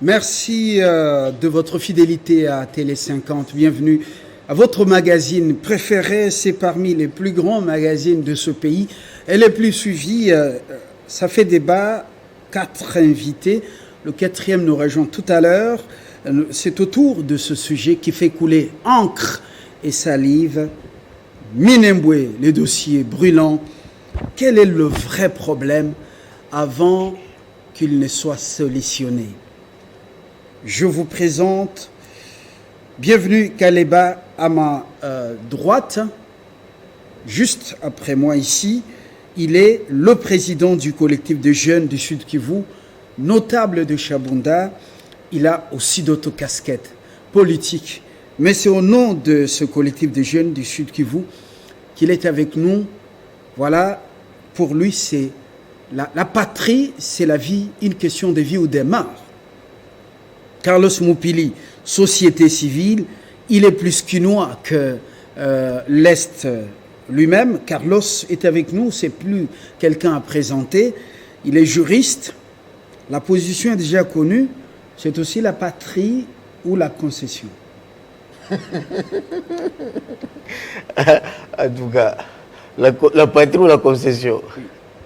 Merci de votre fidélité à Télé 50. Bienvenue à votre magazine préféré. C'est parmi les plus grands magazines de ce pays et les plus suivis. Ça fait débat. 4 invités. Le 4e nous rejoint tout à l'heure. C'est autour de ce sujet qui fait couler encre et salive. Minembwe, les dossiers brûlants. Quel est le vrai problème avant qu'il ne soit solutionné? Je vous présente, bienvenue Kaleba à ma droite, juste après moi ici. Il est le président du collectif de jeunes du Sud Kivu, notable de Chabunda. Il a aussi d'autres casquettes politiques. Mais c'est au nom de ce collectif de jeunes du Sud Kivu qu'il est avec nous. Voilà, pour lui, c'est la patrie, c'est la vie, une question de vie ou de mort. Carlos Mupili, société civile, il est plus qu'inois que l'Est lui-même. Carlos est avec nous, c'est plus quelqu'un à présenter. Il est juriste. La position est déjà connue. C'est aussi la patrie ou la concession. En tout cas, la patrie ou la concession.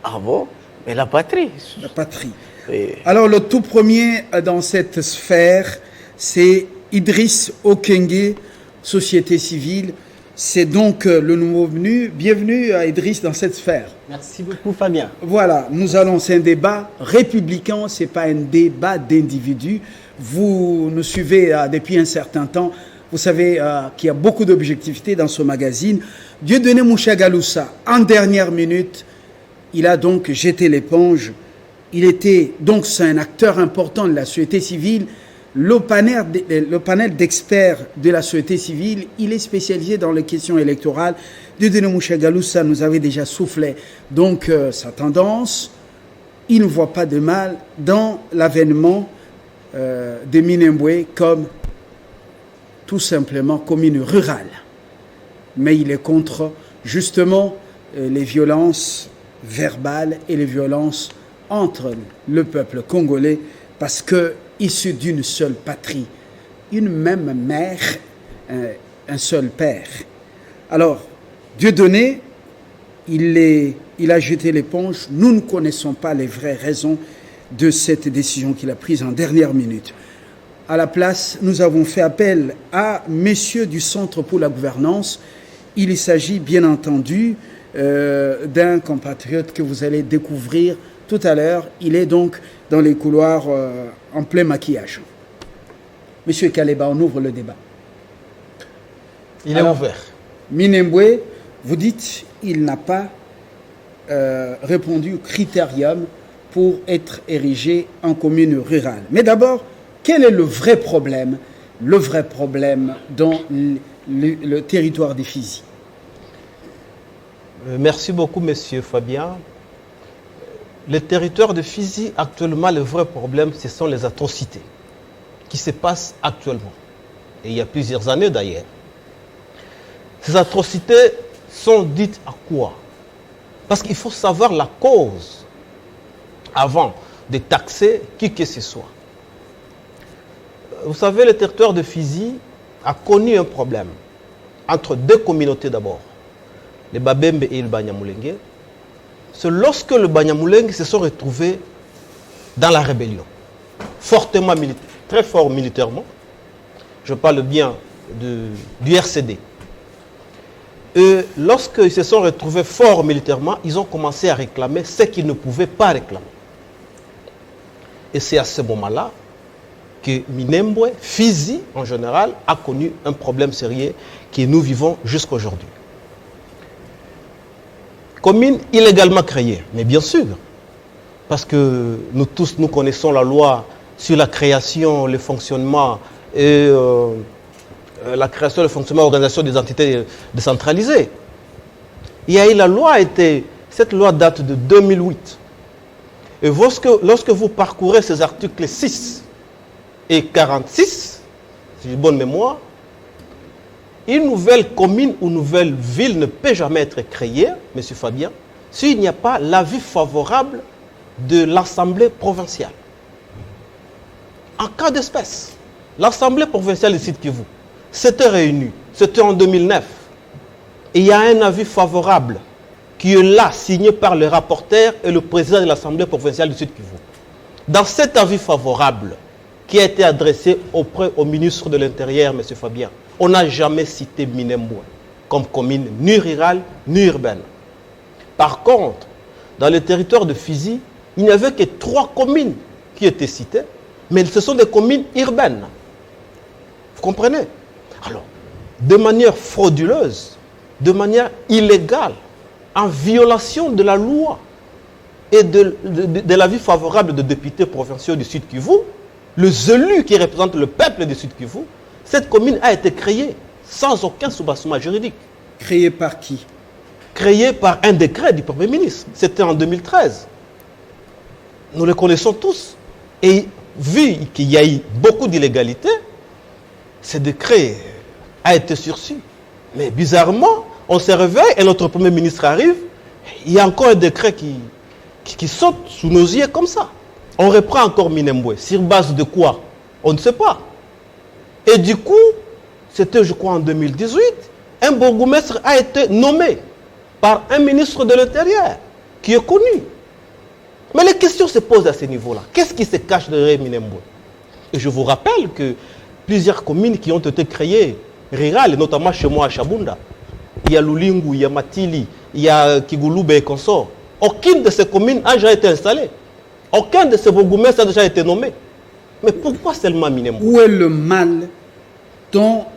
Ah bon? Mais la patrie. La patrie. Oui. Alors, le tout premier dans cette sphère, c'est Idriss Okenge, société civile. C'est donc le nouveau venu. Bienvenue à Idriss dans cette sphère. Merci beaucoup, Fabien. Voilà, c'est un débat républicain, ce n'est pas un débat d'individus. Vous nous suivez depuis un certain temps. Vous savez qu'il y a beaucoup d'objectivité dans ce magazine. Dieudonné Mouchagaloussa, en dernière minute, il a donc jeté l'éponge. Il était donc c'est un acteur important de la société civile. Le panel d'experts de la société civile, il est spécialisé dans les questions électorales. Dieudonné Mouchagaloussa nous avait déjà soufflé donc sa tendance. Il ne voit pas de mal dans l'avènement de Minembwe comme tout simplement commune rurale. Mais il est contre justement les violences verbales et les violences entre le peuple congolais parce que issu d'une seule patrie, une même mère, un seul père. Alors, Dieudonné, il a jeté l'éponge. Nous ne connaissons pas les vraies raisons de cette décision qu'il a prise en dernière minute. À la place, nous avons fait appel à messieurs du Centre pour la gouvernance. Il s'agit bien entendu d'un compatriote que vous allez découvrir tout à l'heure. Il est donc dans les couloirs en plein maquillage. Monsieur Kaleba, on ouvre le débat. Il est ouvert. Minembwe, vous dites il n'a pas répondu au critérium pour être érigé en commune rurale. Mais d'abord, quel est le vrai problème dans le territoire des Fizi? Merci beaucoup, monsieur Fabien. Le territoire de Fizi, actuellement, le vrai problème, ce sont les atrocités qui se passent actuellement. Et il y a plusieurs années d'ailleurs. Ces atrocités sont dites à quoi? Parce qu'il faut savoir la cause avant de taxer qui que ce soit. Vous savez, le territoire de Fizi a connu un problème entre deux communautés d'abord, le Babembe et le Banyamulenge. C'est lorsque le Banyamulenge se sont retrouvés dans la rébellion, fortement militaire, très fort militairement. Je parle bien du RCD. Et lorsqu'ils se sont retrouvés forts militairement, ils ont commencé à réclamer ce qu'ils ne pouvaient pas réclamer. Et c'est à ce moment-là que Minembwe, Fizi en général, a connu un problème sérieux que nous vivons jusqu'à aujourd'hui. Commune illégalement créée, mais bien sûr, parce que nous tous, nous connaissons la loi sur la création, le fonctionnement et la création et le fonctionnement de l'organisation des entités décentralisées. Il y a eu la loi, cette loi date de 2008. Et lorsque vous parcourez ces articles 6 et 46, si j'ai bonne mémoire, une nouvelle commune ou nouvelle ville ne peut jamais être créée, M. Fabien, s'il n'y a pas l'avis favorable de l'Assemblée provinciale. en cas d'espèce, l'Assemblée provinciale du Sud Kivu s'était réunie, c'était en 2009, et il y a un avis favorable qui est là, signé par le rapporteur et le président de l'Assemblée provinciale du Sud Kivu. Dans cet avis favorable qui a été adressé au ministre de l'Intérieur, M. Fabien, on n'a jamais cité Minembwe comme commune ni rurale ni urbaine. Par contre, dans le territoire de Fizi, il n'y avait que 3 communes qui étaient citées, mais ce sont des communes urbaines. Vous comprenez? Alors, de manière frauduleuse, de manière illégale, en violation de la loi et de l'avis favorable des députés provinciaux du Sud Kivu, les élus qui représentent le peuple du Sud Kivu, cette commune a été créée sans aucun soubassement juridique. Créée par qui? Créée par un décret du Premier ministre. C'était en 2013. Nous le connaissons tous. Et vu qu'il y a eu beaucoup d'illégalité, ce décret a été sursis. Mais bizarrement, on se réveille et notre Premier ministre arrive. Il y a encore un décret qui saute sous nos yeux comme ça. On reprend encore Minembwe. Sur base de quoi? On ne sait pas. Et du coup, c'était je crois en 2018, un bourgmestre a été nommé par un ministre de l'Intérieur qui est connu. Mais les questions se posent à ce niveau-là. Qu'est-ce qui se cache derrière Minembwe? Et je vous rappelle que plusieurs communes qui ont été créées rurales, notamment chez moi à Chabunda, il y a Lulingu, il y a Matili, il y a Kigulube et consorts. Aucune de ces communes n'a déjà été installée. Aucun de ces bourgmestres a déjà été nommé. Mais pourquoi seulement Minembwe? Où est le mal dans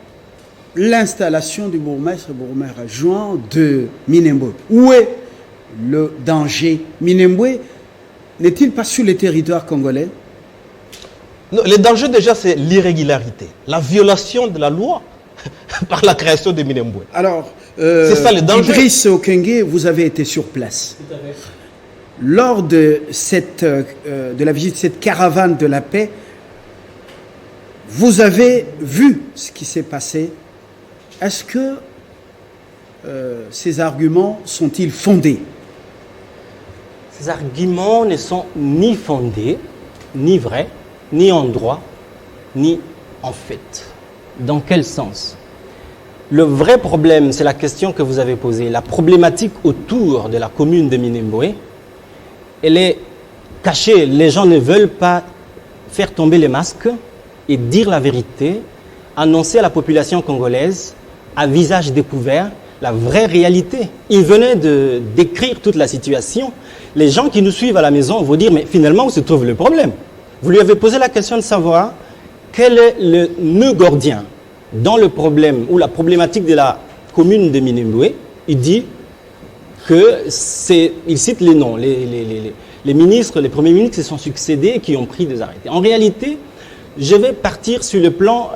l'installation du bourgmestre adjoint de Minembwe? Où est le danger? Minembwe n'est-il pas sur le territoire congolais? Non, le danger déjà c'est l'irrégularité, la violation de la loi par la création de Minembwe. Alors, c'est ça le danger. Idriss Okenge, vous avez été sur place. Tout à fait. Lors de la visite de cette caravane de la paix, vous avez vu ce qui s'est passé. Est-ce que ces arguments sont-ils fondés? Ces arguments ne sont ni fondés, ni vrais, ni en droit, ni en fait. Dans quel sens? Le vrai problème, c'est la question que vous avez posée. La problématique autour de la commune de Minembwe, elle est cachée. Les gens ne veulent pas faire tomber les masques et dire la vérité, annoncer à la population congolaise, à visage découvert, la vraie réalité. Ils venaient de décrire toute la situation. Les gens qui nous suivent à la maison vont dire, mais finalement, où se trouve le problème? Vous lui avez posé la question de savoir quel est le nœud gordien dans le problème ou la problématique de la commune de Minembwe. Il dit que il cite les noms, les ministres, les premiers ministres qui se sont succédés et qui ont pris des arrêtés. En réalité, je vais partir sur le plan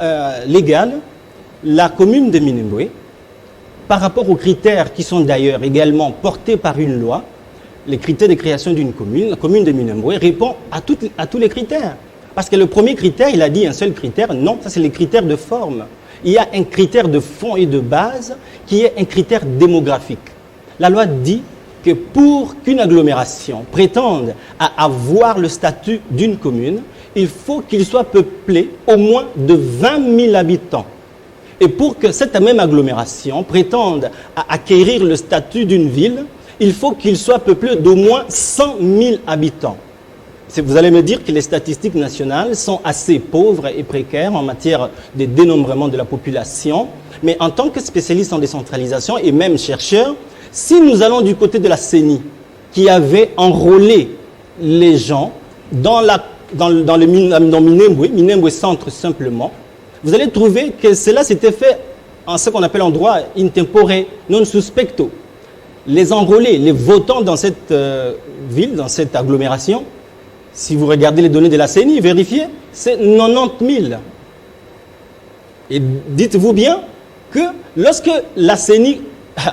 légal. La commune de Minembwe, par rapport aux critères qui sont d'ailleurs également portés par une loi, les critères de création d'une commune, la commune de Minembwe répond à tous les critères. Parce que le premier critère, il a dit un seul critère, non, ça c'est les critères de forme. Il y a un critère de fond et de base qui est un critère démographique. La loi dit que pour qu'une agglomération prétende à avoir le statut d'une commune, il faut qu'il soit peuplé au moins de 20 000 habitants. Et pour que cette même agglomération prétende à acquérir le statut d'une ville, il faut qu'il soit peuplé d'au moins 100 000 habitants. Vous allez me dire que les statistiques nationales sont assez pauvres et précaires en matière de dénombrement de la population, mais en tant que spécialiste en décentralisation et même chercheur, si nous allons du côté de la CENI, qui avait enrôlé les gens dans Minembwe Centre simplement, vous allez trouver que cela s'était fait en ce qu'on appelle en droit in tempore non suspecto. Les enrôlés, les votants dans cette ville, dans cette agglomération, si vous regardez les données de la CENI, vérifiez, c'est 90 000. Et dites-vous bien que lorsque la CENI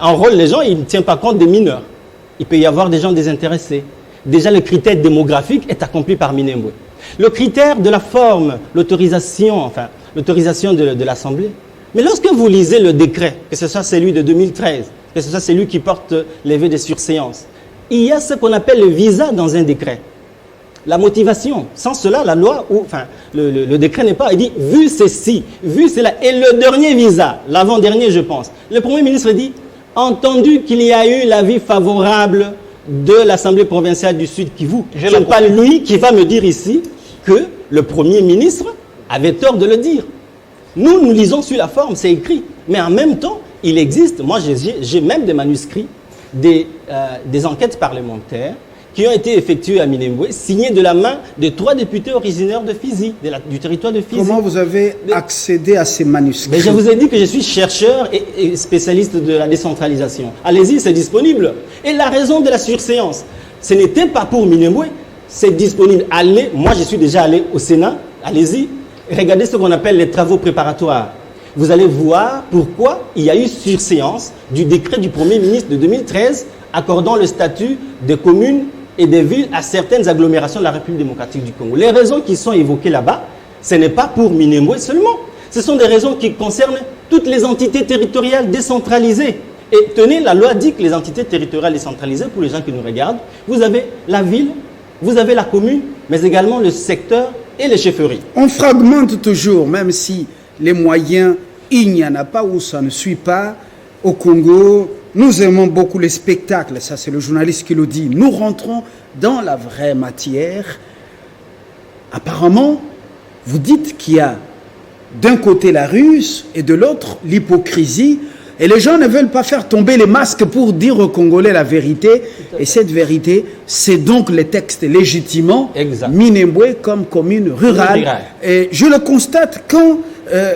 enrôle les gens, il ne tient pas compte des mineurs. Il peut y avoir des gens désintéressés. Déjà, le critère démographique est accompli par Minembwe. Le critère de la forme, l'autorisation de l'Assemblée. Mais lorsque vous lisez le décret, que ce soit celui de 2013, que ce soit celui qui porte levé de surséance, il y a ce qu'on appelle le visa dans un décret. la motivation. Sans cela, la loi, le décret n'est pas. Il dit, vu ceci, vu cela, et le dernier visa, l'avant-dernier, je pense. Le Premier ministre dit, entendu qu'il y a eu l'avis favorable de l'Assemblée provinciale du Sud Kivu. Ce n'est pas lui qui va me dire ici que le Premier ministre avait tort de le dire. Nous lisons sur la forme, c'est écrit. Mais en même temps, il existe, moi j'ai même des manuscrits, des enquêtes parlementaires qui ont été effectuées à Minembwe, signées de la main de 3 députés originaires de Fizi, du territoire de Fizi. Comment vous avez accédé à ces manuscrits? Mais je vous ai dit que je suis chercheur et spécialiste de la décentralisation. Allez-y, c'est disponible. Et la raison de la surséance, ce n'était pas pour Minembwe, c'est disponible. Allez, moi je suis déjà allé au Sénat, allez-y, regardez ce qu'on appelle les travaux préparatoires. Vous allez voir pourquoi il y a eu surséance du décret du Premier ministre de 2013 accordant le statut de communes et des villes à certaines agglomérations de la République démocratique du Congo. Les raisons qui sont évoquées là-bas, ce n'est pas pour Minembwe seulement. Ce sont des raisons qui concernent toutes les entités territoriales décentralisées. Et tenez, la loi dit que les entités territoriales décentralisées, pour les gens qui nous regardent, vous avez la ville, vous avez la commune, mais également le secteur et les chefferies. On fragmente toujours, même si les moyens, il n'y en a pas ou ça ne suit pas. Au Congo, nous aimons beaucoup les spectacles, ça c'est le journaliste qui le dit. Nous rentrons dans la vraie matière. Apparemment, vous dites qu'il y a d'un côté la ruse et de l'autre l'hypocrisie. Et les gens ne veulent pas faire tomber les masques pour dire aux Congolais la vérité. Et cette vérité, c'est donc les textes légitimement Minembwe comme commune rurale. Et je le constate quand,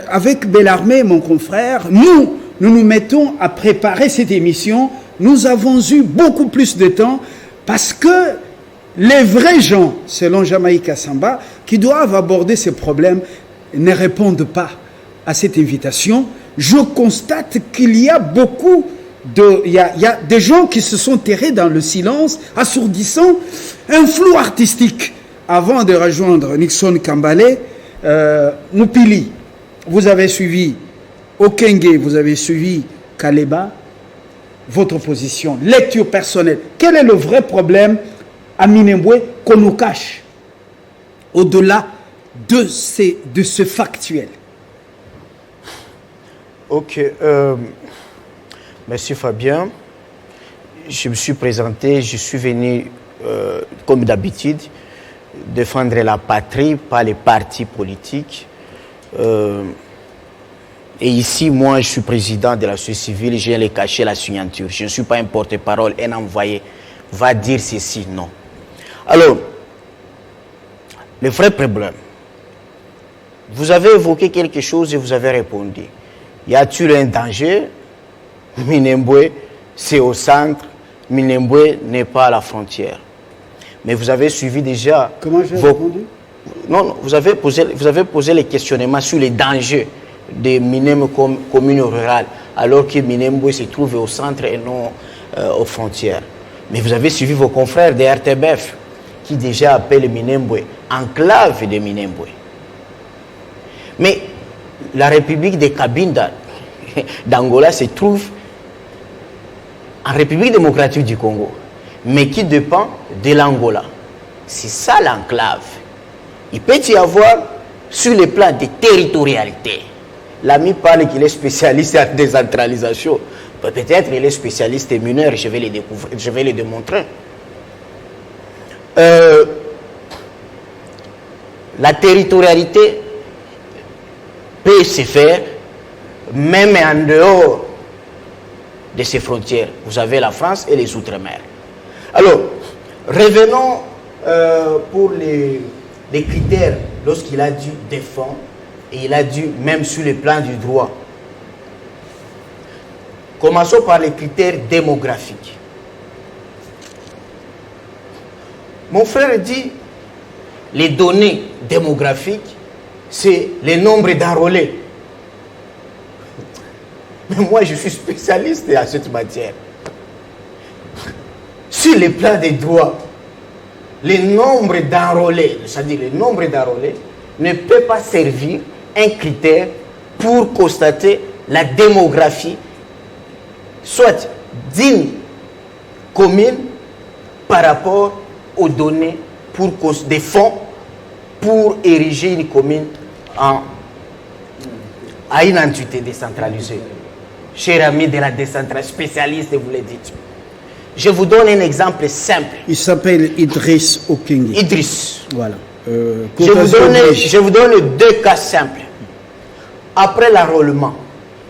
avec Bellarmé, mon confrère, nous nous mettons à préparer cette émission. Nous avons eu beaucoup plus de temps parce que les vrais gens, selon Jamaïca Samba, qui doivent aborder ces problèmes, ne répondent pas à cette invitation. Je constate qu'il y a beaucoup il y a des gens qui se sont terrés dans le silence, assourdissant, un flou artistique. Avant de rejoindre Nixon Kambale, Mupili, vous avez suivi Okenge, vous avez suivi Kaleba, votre position, lecture personnelle. Quel est le vrai problème à Minembwe qu'on nous cache au-delà de ce factuel? Ok. Merci Fabien. Je me suis présenté, je suis venu, comme d'habitude, défendre la patrie, pas les partis politiques. Et ici, moi, je suis président de la société civile, je viens les cacher la signature. Je ne suis pas un porte-parole, un envoyé va dire ceci, non. Alors, le vrai problème, vous avez évoqué quelque chose et vous avez répondu. Y a-t-il un danger? Minembwe, c'est au centre. Minembwe n'est pas à la frontière. Mais vous avez suivi déjà... Comment j'ai répondu? Non, vous avez posé les questionnements sur les dangers de Minembwe comme commune rurale, alors que Minembwe se trouve au centre et non aux frontières. Mais vous avez suivi vos confrères de RTBF, qui déjà appellent Minembwe enclave de Minembwe. Mais la République de Cabinda d'Angola se trouve en République démocratique du Congo, mais qui dépend de l'Angola. C'est ça l'enclave. Il peut y avoir, sur le plan de territorialité, l'ami parle qu'il est spécialiste en décentralisation. Peut-être qu'il est spécialiste mineur, je vais le découvrir, je vais le démontrer. La territorialité peut se faire même en dehors de ces frontières. Vous avez la France et les Outre-mer. Alors, revenons pour les critères lorsqu'il a dû défendre et il a dû même sur le plan du droit. Commençons par les critères démographiques. Mon frère dit les données démographiques, c'est le nombre d'enrôlés. Mais moi, je suis spécialiste à cette matière. Sur le plan des droits, le nombre d'enrôlés, c'est-à-dire le nombre d'enrôlés, ne peut pas servir un critère pour constater la démographie, soit d'une commune par rapport aux données des fonds pour ériger une commune à une entité décentralisée. Cher ami de la décentralisation, spécialiste, vous le dites. Je vous donne un exemple simple. Il s'appelle Idriss Okengi. Idriss. Voilà. Je vous donne 2 cas simples. Après l'enrôlement,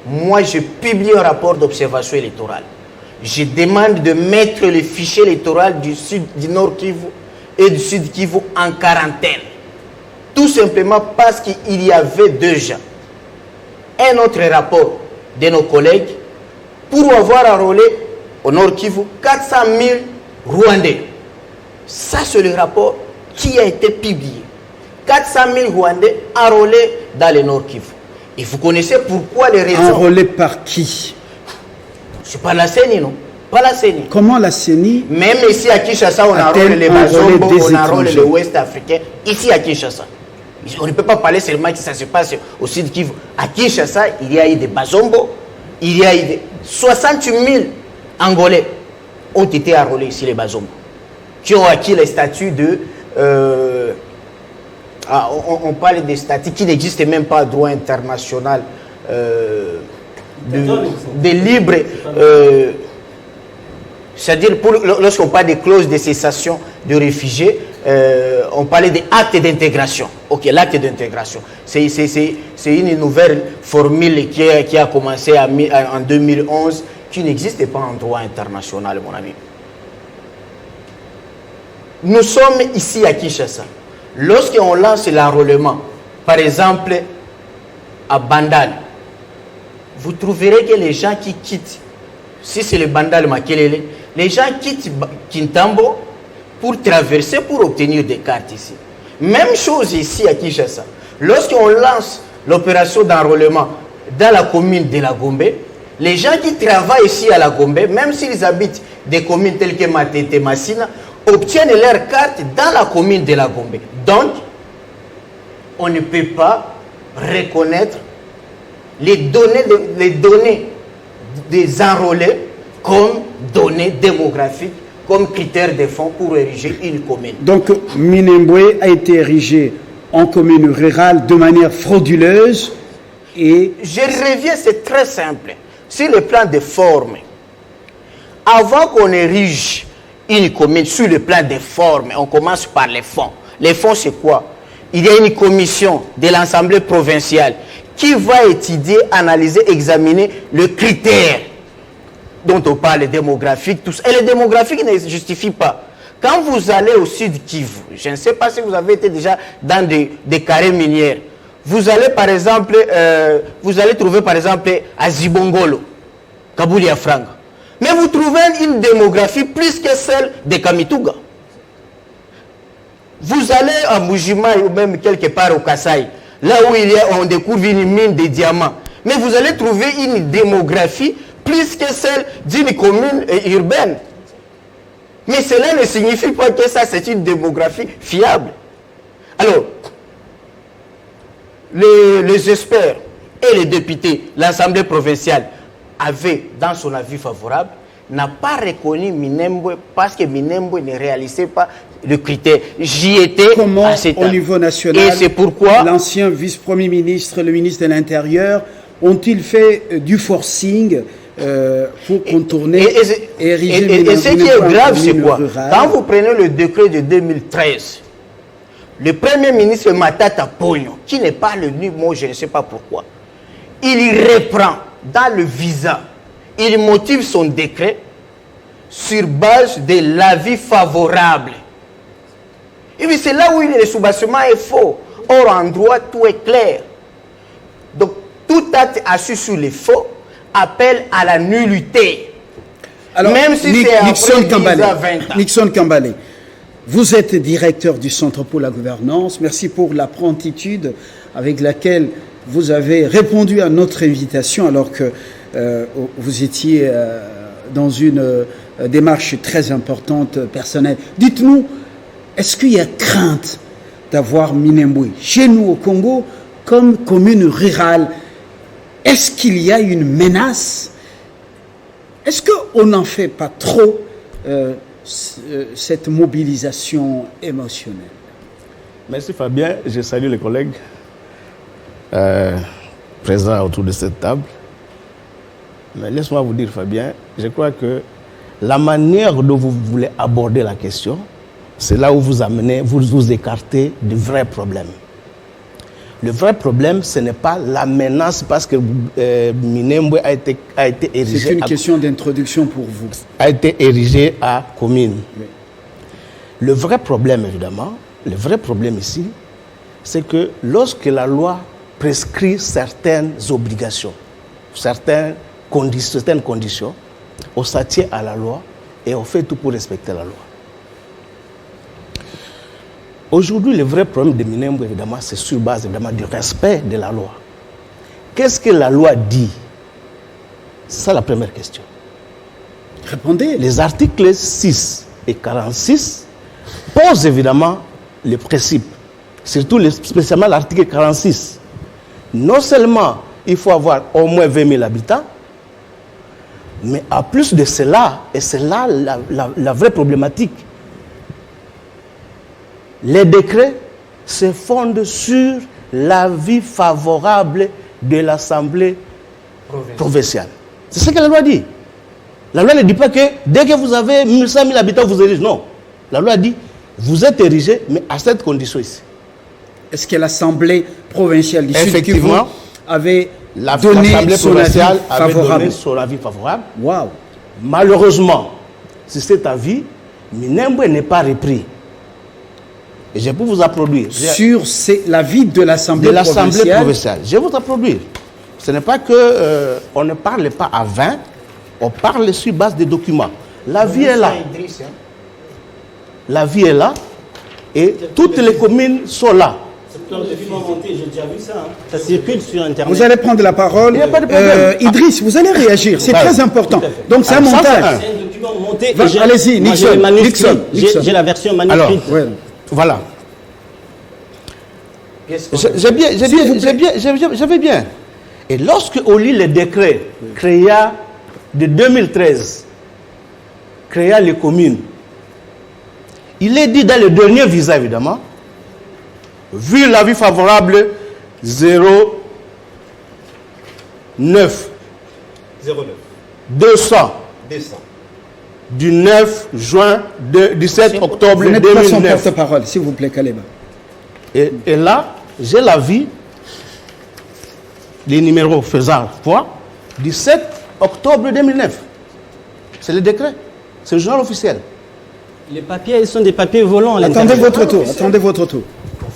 moi je publie un rapport d'observation électorale. Je demande de mettre le fichier électoral du Nord Kivu et du Sud Kivu en quarantaine. Tout simplement parce qu'il y avait déjà un autre rapport de nos collègues pour avoir enrôlé au Nord Kivu 400 000 Rwandais. Ça, c'est le rapport qui a été publié. 400 000 Rwandais enrôlés dans le Nord Kivu. Et vous connaissez pourquoi les raisons. Enrôlés par qui? C'est pas la CENI, non? Pas la CENI. Comment la CENI? Même ici à Kinshasa, on enrôle les Bazombo, on enrôle les Ouest africains. Ici à Kinshasa. On ne peut pas parler seulement que ça se passe au Sud Kivu. À Kinshasa, il y a eu des Bazombo, il y a eu des 68 000 Angolais ont été enrôlés ici, les Bazombo, qui ont acquis les statuts de... on parle des statuts qui n'existent même pas à droit international de libre... c'est-à-dire, lorsqu'on parle des clauses de cessation de réfugiés, on parlait des actes d'intégration. Ok, l'acte d'intégration. C'est une nouvelle formule qui a commencé en 2011, qui n'existe pas en droit international, mon ami. Nous sommes ici à Kinshasa. Lorsqu'on lance l'enrôlement, par exemple, à Bandal, vous trouverez que les gens qui quittent, si c'est le Bandal Makelele, les gens quittent Kintambo pour traverser, pour obtenir des cartes ici. Même chose ici à Kinshasa. Lorsqu'on lance l'opération d'enrôlement dans la commune de la Gombe, les gens qui travaillent ici à la Gombe, même s'ils habitent des communes telles que Matete, Massina, obtiennent leurs cartes dans la commune de la Gombe. Donc, on ne peut pas reconnaître les données des enrôlés comme données démographiques, comme critère de fonds pour ériger une commune. Donc, Minembwe a été érigé en commune rurale de manière frauduleuse et... Je reviens, c'est très simple. Sur le plan de forme, avant qu'on érige une commune, sur le plan des formes, on commence par les fonds. Les fonds, c'est quoi? Il y a une commission de l'Assemblée provinciale qui va étudier, analyser, examiner le critère dont on parle, démographique, tout ça. Et le démographique ne justifie pas. Quand vous allez au Sud Kivu, je ne sais pas si vous avez été déjà dans des carrés minières, vous allez par exemple, vous allez trouver par exemple à Zibongolo, Kabulia Franga. Mais vous trouvez une démographie plus que celle de Kamituga. Vous allez à Mujima ou même quelque part au Kasaï, là où on découvre une mine de diamants. Mais vous allez trouver une démographie plus que celle d'une commune urbaine. Mais cela ne signifie pas que ça c'est une démographie fiable. Alors, les experts et les députés, l'Assemblée provinciale, avaient dans son avis favorable, n'a pas reconnu Minembwe parce que Minembwe ne réalisait pas le critère. J'y étais comment, au niveau national, et c'est pourquoi l'ancien vice-premier ministre, le ministre de l'Intérieur, ont-ils fait du forcing pour contourner et ce qui est grave, c'est quoi? Quand vous prenez le décret de 2013, le premier ministre Matata Ponyo, qui n'est pas le mot, je ne sais pas pourquoi, il reprend dans le visa, il motive son décret sur base de l'avis favorable. Et puis c'est là où le soubassement est faux. Or, en droit, tout est clair. Donc, tout acte assis sur les faux appelle à la nullité. Alors, même si c'est après 10 à 20 ans. Nixon Kambale, vous êtes directeur du Centre pour la gouvernance. Merci pour la promptitude avec laquelle vous avez répondu à notre invitation alors que vous étiez dans une démarche très importante personnelle. Dites-nous, est-ce qu'il y a crainte d'avoir Minembwe chez nous au Congo comme commune rurale? Est-ce qu'il y a une menace? Est-ce qu'on n'en fait pas trop cette mobilisation émotionnelle? Merci Fabien, je salue les collègues présents autour de cette table. Mais laisse-moi vous dire Fabien, je crois que la manière dont vous voulez aborder la question, c'est là où vous écartez du vrai problème. Le vrai problème, ce n'est pas la menace parce que Minembwe a été érigé. C'est une question d'introduction pour vous. A été érigé à commune. Oui. Le vrai problème, évidemment, le vrai problème ici, c'est que lorsque la loi prescrit certaines obligations, certaines conditions, on s'attient à la loi et on fait tout pour respecter la loi. Aujourd'hui, le vrai problème de Minembwe, évidemment, c'est sur base évidemment du respect de la loi. Qu'est-ce que la loi dit? C'est la première question. Répondez. Les articles 6 et 46 posent évidemment les principes, surtout spécialement l'article 46. Non seulement il faut avoir au moins 20 000 habitants, mais en plus de cela, et c'est là la vraie problématique, les décrets se fondent sur l'avis favorable de l'Assemblée provinciale. C'est ce que la loi dit. La loi ne dit pas que dès que vous avez 100 000 habitants, vous érigez. Non. La loi dit, vous êtes érigé, mais à cette condition ici. Est-ce que l'Assemblée provinciale du Sud Kivu avait donné son avis favorable? Waouh. Malheureusement, si cet avis, Minembwe n'est pas repris. Et je peux vous applaudir. Sur l'avis de l'Assemblée provinciale. Je vais vous applaudir. Ce n'est pas que on ne parle pas à 20, on parle sur base des documents. L'avis est là. L'avis est là et toutes les communes sont là. J'ai déjà vu ça. Ça circule sur Internet. Vous allez prendre la parole. Il n'y a pas de problème. Idriss, vous allez réagir. C'est très important. Donc c'est un montage. C'est un document monté. Allez-y, Nixon. J'ai la version manuscrite. Alors, voilà. J'avais bien. Et lorsque on lit le décret de 2013, créa les communes, il est dit dans le dernier visa, évidemment, vu l'avis favorable 200 du 9 juin, du 7 octobre Vous n'êtes pas son 2009. porte-parole, s'il vous plaît, Kaleba. Et là, j'ai l'avis, les numéros faisant foi, du 7 octobre 2009. C'est le décret, c'est le journal officiel. Les papiers, ils sont des papiers volants. Attendez votre tour.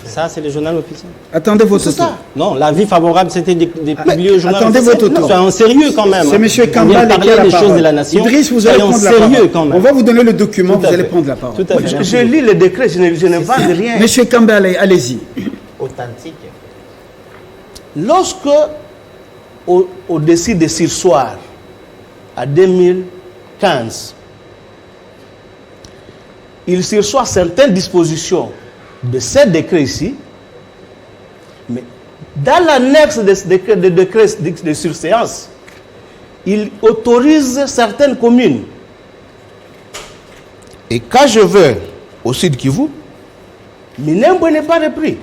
Ça, c'est le journal officiel. Attendez votre tour. Non, l'avis favorable, c'était des publiés au journal attendez officiel. votre tour. Soyons sérieux quand même. C'est M. Kambale qui a la des parole. choses de la nation. Idriss, vous allez prendre la sérieux parole. quand même. On va vous donner le document, Tout vous à allez fait. prendre la parole. Tout à fait. Je lis le décret, je ne vends rien. Monsieur Kambale, allez-y. Authentique. Lorsque, au décide de sursoir, à 2015, il sursoit certaines dispositions de ces décrets ici, mais dans l'annexe des décrets de surséance, il autorise certaines communes. Et quand je vais au Sud Kivu, Minembwe n'est pas repris.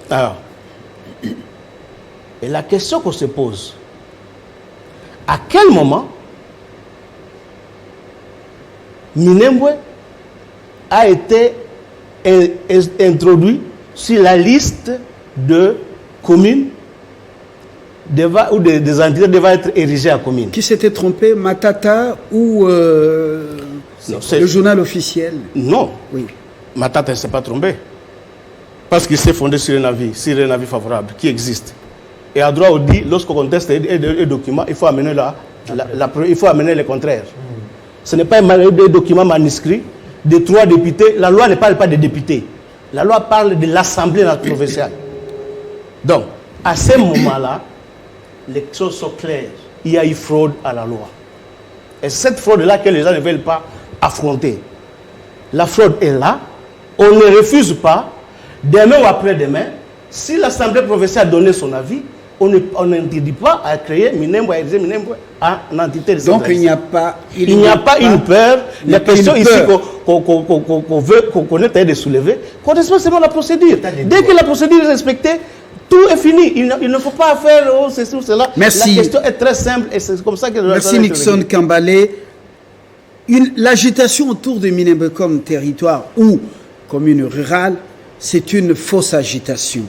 Alors, et la question qu'on se pose, à quel moment Minembwe a été introduit sur la liste de communes ou des entités devant être érigées à communes? Qui s'était trompé, Matata ou le journal officiel? Non. Oui. Matata ne s'est pas trompé. Parce qu'il s'est fondé sur un avis favorable qui existe. Et à droit, on dit, lorsqu'on conteste un document, il faut amener il faut amener le contraire. Ce n'est pas un document manuscrit de 3 députés. La loi ne parle pas des députés. La loi parle de l'Assemblée provinciale. Donc, à ce moment-là, les choses sont claires. Il y a eu fraude à la loi. Et cette fraude-là que les gens ne veulent pas affronter. La fraude est là. On ne refuse pas. Demain ou après-demain, si l'Assemblée provinciale a donné son avis, on n'interdit pas à créer Minembwe, à Minembwe en entité de Donc il n'y a pas... Il n'y a pas une peur. La question ici qu'on veut, qu'on connaît, de soulever, qu'on respecte seulement la procédure. Dès que la procédure est respectée, tout est fini. Il ne faut pas faire ceci ou cela. Merci. La question est très simple et c'est comme ça que... Merci Nixon Kambale. L'agitation autour de Minembwe comme territoire ou commune rurale, c'est une fausse agitation.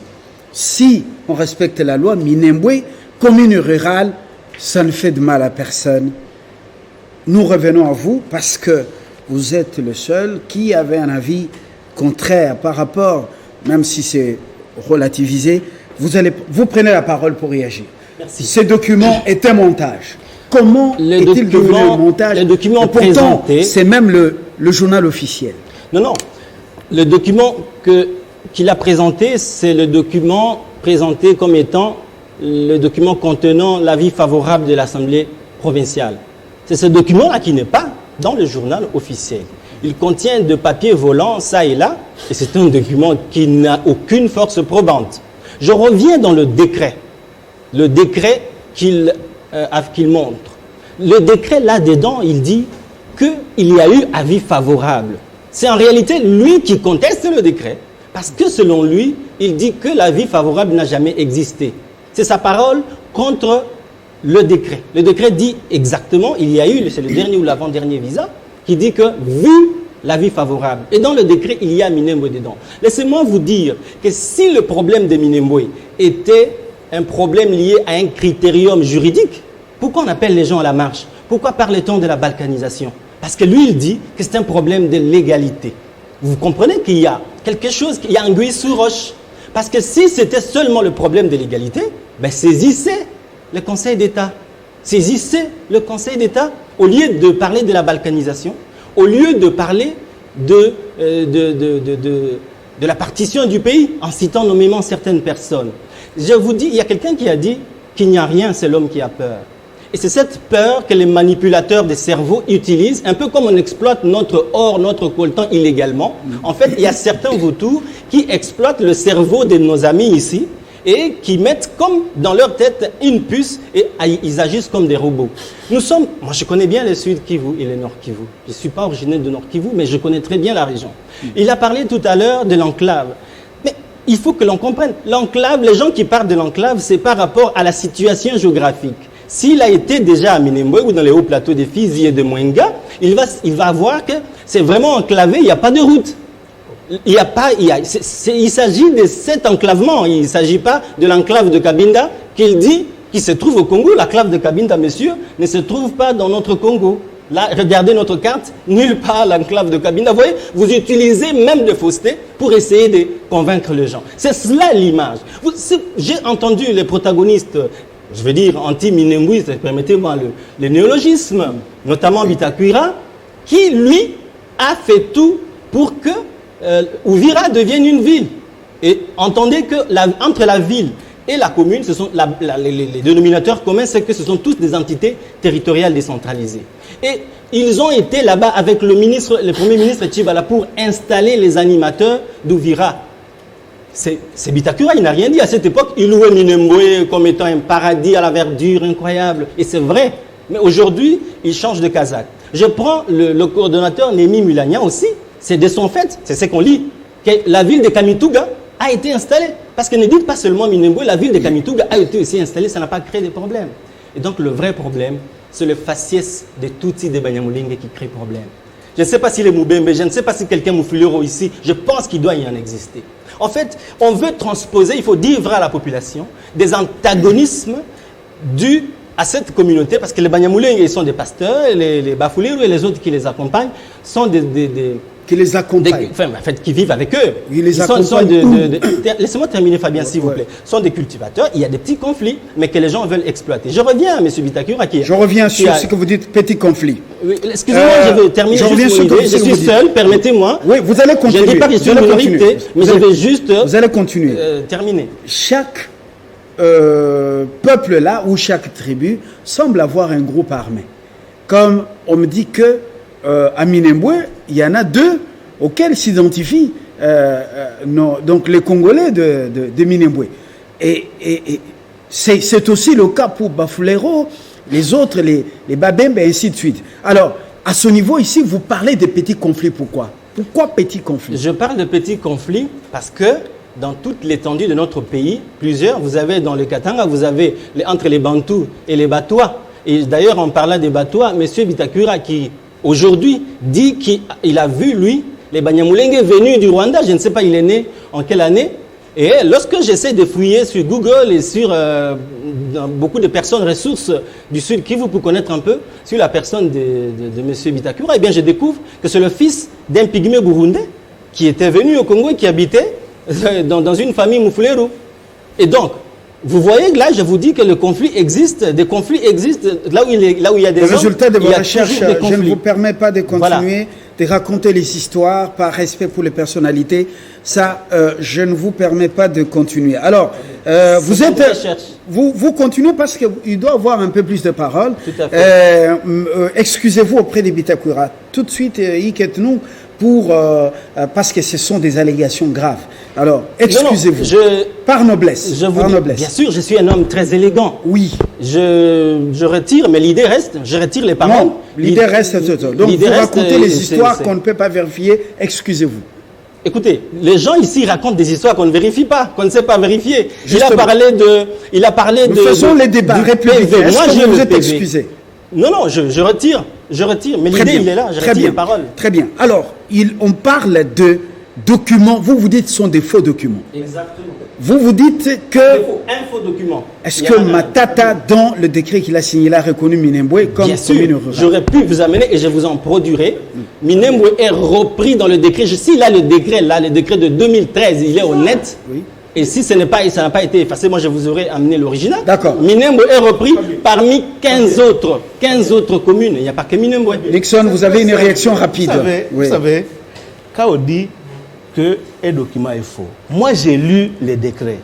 Si on respecte la loi, Minembwe, commune rurale, ça ne fait de mal à personne. Nous revenons à vous parce que vous êtes le seul qui avait un avis contraire par rapport, même si c'est relativisé, vous prenez la parole pour réagir. Merci. Ces documents est un montage. Comment est-il devenu un montage? Les documents pourtant, présentés... c'est même le journal officiel. Non. Le document qu'il a présenté, c'est le document présenté comme étant le document contenant l'avis favorable de l'Assemblée provinciale. C'est ce document-là qui n'est pas dans le journal officiel. Il contient de papiers volants, ça et là, et c'est un document qui n'a aucune force probante. Je reviens dans le décret qu'il montre. Le décret, là-dedans, il dit qu'il y a eu avis favorable. C'est en réalité lui qui conteste le décret, parce que selon lui, il dit que l'avis favorable n'a jamais existé. C'est sa parole contre le décret. Le décret dit exactement, il y a eu, c'est le dernier ou l'avant-dernier visa, qui dit que vu l'avis favorable, et dans le décret, il y a Minembwe dedans. Laissez-moi vous dire que si le problème de Minembwe était un problème lié à un critérium juridique, pourquoi on appelle les gens à la marche? Pourquoi parle-t-on de la balkanisation? Parce que lui, il dit que c'est un problème de légalité. Vous comprenez qu'il y a quelque chose, qu'il y a anguille sous roche. Parce que si c'était seulement le problème de l'égalité, ben saisissez le Conseil d'État. Saisissez le Conseil d'État au lieu de parler de la balkanisation, au lieu de parler de la partition du pays en citant nommément certaines personnes. Je vous dis, il y a quelqu'un qui a dit qu'il n'y a rien, c'est l'homme qui a peur. Et c'est cette peur que les manipulateurs des cerveaux utilisent, un peu comme on exploite notre or, notre coltan illégalement. En fait, il y a certains vautours qui exploitent le cerveau de nos amis ici et qui mettent comme dans leur tête une puce et ils agissent comme des robots. Moi je connais bien le Sud Kivu et le Nord Kivu. Je ne suis pas originaire de Nord Kivu, mais je connais très bien la région. Il a parlé tout à l'heure de l'enclave. Mais il faut que l'on comprenne. L'enclave, les gens qui parlent de l'enclave, c'est par rapport à la situation géographique. S'il a été déjà à Minembwe ou dans les hauts plateaux de Fizi et de Mwenga, il va voir que c'est vraiment enclavé, il n'y a pas de route. Il s'agit de cet enclavement, il ne s'agit pas de l'enclave de Cabinda qu'il dit qui se trouve au Congo. L'enclave de Cabinda, monsieur, ne se trouve pas dans notre Congo. Là, regardez notre carte, nulle part l'enclave de Cabinda. Vous voyez, vous utilisez même de fausseté pour essayer de convaincre les gens. C'est cela l'image. J'ai entendu les protagonistes, je veux dire anti-minembouistes, permettez-moi le néologisme, notamment Bitakwira, qui lui a fait tout pour que Uvira devienne une ville. Et entendez que entre la ville et la commune, ce sont les dénominateurs communs, c'est que ce sont tous des entités territoriales décentralisées. Et ils ont été là-bas avec le premier ministre Tchibala pour installer les animateurs d'Uvira. C'est Bitakwira, il n'a rien dit à cette époque. Il louait Minembwe comme étant un paradis à la verdure incroyable. Et c'est vrai. Mais aujourd'hui, il change de casaque. Je prends le coordonnateur Némi Mulania aussi. C'est de son fait, c'est ce qu'on lit, que la ville de Kamituga a été installée. Parce que ne dites pas seulement Minembwe, la ville de Kamituga a été aussi installée, ça n'a pas créé de problème. Et donc le vrai problème, c'est le faciès de Tutsi de Banyamulenge qui crée problème. Je ne sais pas si les Moubembe, je ne sais pas si quelqu'un Moufulero ici, je pense qu'il doit y en exister. En fait, on veut transposer, il faut dire vrai à la population, des antagonismes dus à cette communauté, parce que les Banyamulenge, ils sont des pasteurs, les Bafulero et les autres qui les accompagnent sont qui les accompagnent. En fait, qui vivent avec eux. Ils les accompagnent. Laissez-moi terminer, Fabien, s'il vous plaît. Sont des cultivateurs, il y a des petits conflits, mais que les gens veulent exploiter. Je reviens à M. Bitakura qui... Je reviens sur ce que vous dites, petit conflit. Oui, excusez-moi, je vais terminer juste mon idée. Je suis seul, permettez-moi. Oui, vous allez continuer. Je ne dis pas que je suis une minorité, mais je vais juste... Vous allez continuer. Terminer. Chaque peuple là, ou chaque tribu, semble avoir un groupe armé. Comme on me dit que à Minembwe, il y en a deux auxquels s'identifient donc les Congolais de Minembwe. Et C'est aussi le cas pour Bafulero, les autres, les Babembe, et ainsi de suite. Alors, à ce niveau ici, vous parlez de petits conflits. Pourquoi? Pourquoi petits conflits? Je parle de petits conflits parce que dans toute l'étendue de notre pays, vous avez dans le Katanga, vous avez entre les Bantous et les Batois. Et d'ailleurs, en parlant des Batois, M. Bitakura, qui aujourd'hui dit qu'il a vu, lui, les Banyamulenge venus du Rwanda, je ne sais pas, il est né en quelle année. Et lorsque j'essaie de fouiller sur Google et sur beaucoup de personnes, ressources du Sud Kivu pour connaître un peu sur la personne de M. Bitakura, eh bien je découvre que c'est le fils d'un pygmée burundais qui était venu au Congo et qui habitait dans une famille Mufulero. Et donc, vous voyez que là, je vous dis que le conflit existe, des conflits existent là où il y a des hommes. Le résultat de vos recherches, je ne vous permets pas de continuer de raconter les histoires par respect pour les personnalités. Ça, je ne vous permets pas de continuer. Alors, vous continuez parce qu'il doit avoir un peu plus de parole. Tout à fait. Excusez-vous auprès des Bitakura. Tout de suite, Iket-nous, parce que ce sont des allégations graves. Alors, excusez-vous. Par noblesse. Bien sûr, je suis un homme très élégant. Oui. Je retire, mais l'idée reste. Je retire les paroles. Non, l'idée reste. Donc, vous racontez les histoires qu'on ne peut pas vérifier. Excusez-vous. Écoutez, les gens ici racontent des histoires qu'on ne vérifie pas, qu'on ne sait pas vérifier. Justement. Il a parlé de... Nous faisons les débats républicains. Moi, je vous êtes excusé. Non, je retire. Mais l'idée, il est là. Je retire les paroles. Très bien. Alors, on parle de documents. Vous dites que ce sont des faux documents. Exactement. Vous dites que... Un faux document. Est-ce que Matata, dans le décret qu'il a signé, a reconnu Minembwe comme commune rurale? J'aurais pu vous amener et je vous en produirai. Minembwe est repris dans le décret. Si là, le décret de 2013, il est honnête. Oui. Et si ça n'a pas été effacé, moi je vous aurais amené l'original. D'accord. Minembwe est repris parmi 15 autres communes. Il n'y a pas que Minembwe. Nixon, vous avez une réaction rapide. Vous savez, quand on dit qu'un document est faux, moi j'ai lu les décrets.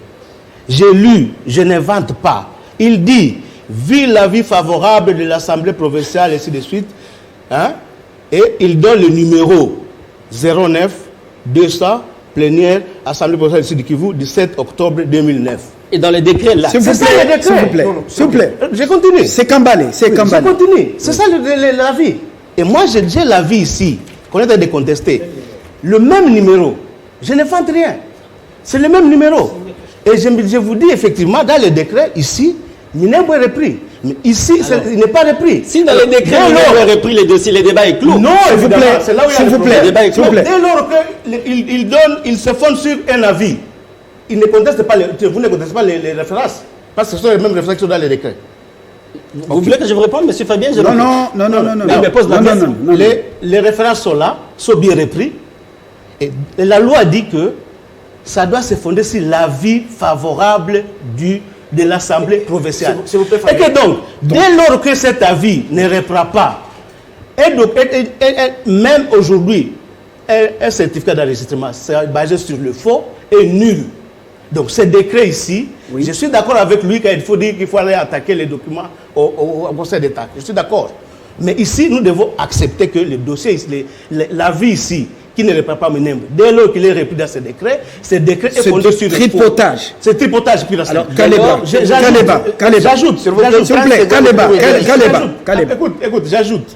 J'ai lu, je n'invente pas. Il dit, vu l'avis favorable de l'Assemblée provinciale, et ainsi de suite, hein, et il donne le numéro 09 200 plénière Assemblée provinciale du Kivu, 17 octobre 2009. Et dans les décrets là. S'il vous plaît. Je continue. C'est Kambale. Je continue. C'est ça l'avis. Et moi, j'ai l'avis ici, qu'on est de contester. Le même numéro. Je ne fante rien. C'est le même numéro. Et je vous dis effectivement, dans le décret, ici, Minembwe est repris. Mais ici, il n'est pas repris. Si dans les décrets, Minembwe est repris, le débat est clos. Non, s'il vous plaît. C'est là où il y a le problème. débat est clos. Dès lors qu'il se fonde sur un avis, il ne conteste pas vous ne contestez pas les références. Parce que ce sont les mêmes références qui sont dans les décrets. Vous voulez que je vous réponde, M. Fabien? Non. Les références sont là, sont bien repris. Et la loi dit que ça doit se fonder sur l'avis favorable de l'Assemblée provinciale. Et que donc, dès lors que cet avis ne reprend pas, même aujourd'hui, un certificat d'enregistrement basé sur le faux est nul. Donc ce décret ici, je suis d'accord avec lui quand il faut dire qu'il faut aller attaquer les documents au Conseil d'État. Je suis d'accord. Mais ici, nous devons accepter que le dossier, l'avis ici, qui ne reprend pas Minembwe, dès lors qu'il est repris dans ce décret est fondé sur le tripotage. C'est tripotage. Alors, Kaleba, j'ajoute. S'il vous plaît, Kaleba. Écoute, j'ajoute.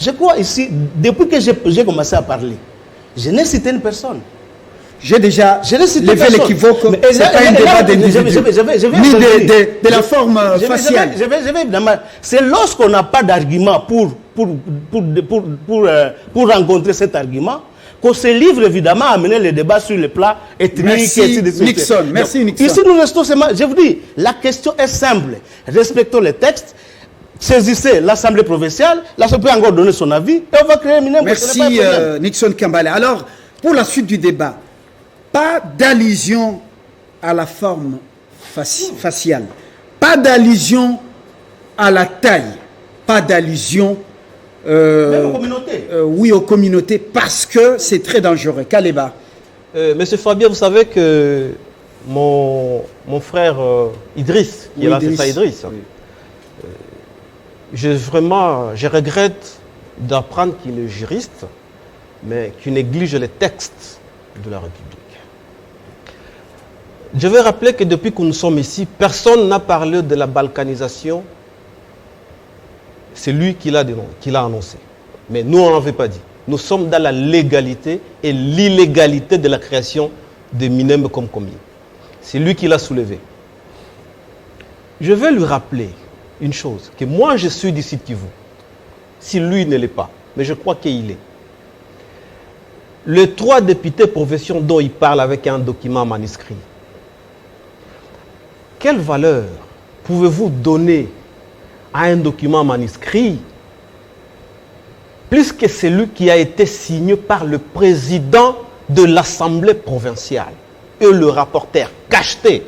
Je crois ici, depuis que j'ai commencé à parler, je n'ai cité une personne. J'ai déjà levé l'équivoque. Ce n'est pas un débat d'individu, ni de la forme faciale. C'est lorsqu'on n'a pas d'argument pour rencontrer cet argument qu'on se livre évidemment à mener le débat sur le plan ethnique. Merci Nixon. Ici, nous restons seulement. Je vous dis, la question est simple. Respectons les textes. Saisissez l'Assemblée provinciale. L'Assemblée peut encore donner son avis. Et on va créer Minembwe. Merci Nixon Kambale. Alors, pour la suite du débat, pas d'allusion à la forme faciale. Pas d'allusion à la taille. Pas d'allusion même aux communautés. Oui, aux communautés, parce que c'est très dangereux. Kaleba. Monsieur Fabien, vous savez que mon frère Idriss, qui est là, c'est ça Idriss. Oui. Je regrette d'apprendre qu'il est juriste, mais qu'il néglige les textes de la République. Je vais rappeler que depuis que nous sommes ici, personne n'a parlé de la balkanisation. C'est lui qui l'a annoncé. Mais nous, on n'en avait pas dit. Nous sommes dans la légalité et l'illégalité de la création de Minembwe comme commune. C'est lui qui l'a soulevé. Je vais lui rappeler une chose, que moi je suis du Sud Kivu. Si lui ne l'est pas, mais je crois qu'il est. Les 3 députés provinciaux dont il parle avec un document manuscrit, quelle valeur pouvez-vous donner à un document manuscrit plus que celui qui a été signé par le président de l'Assemblée provinciale et le rapporteur cacheté?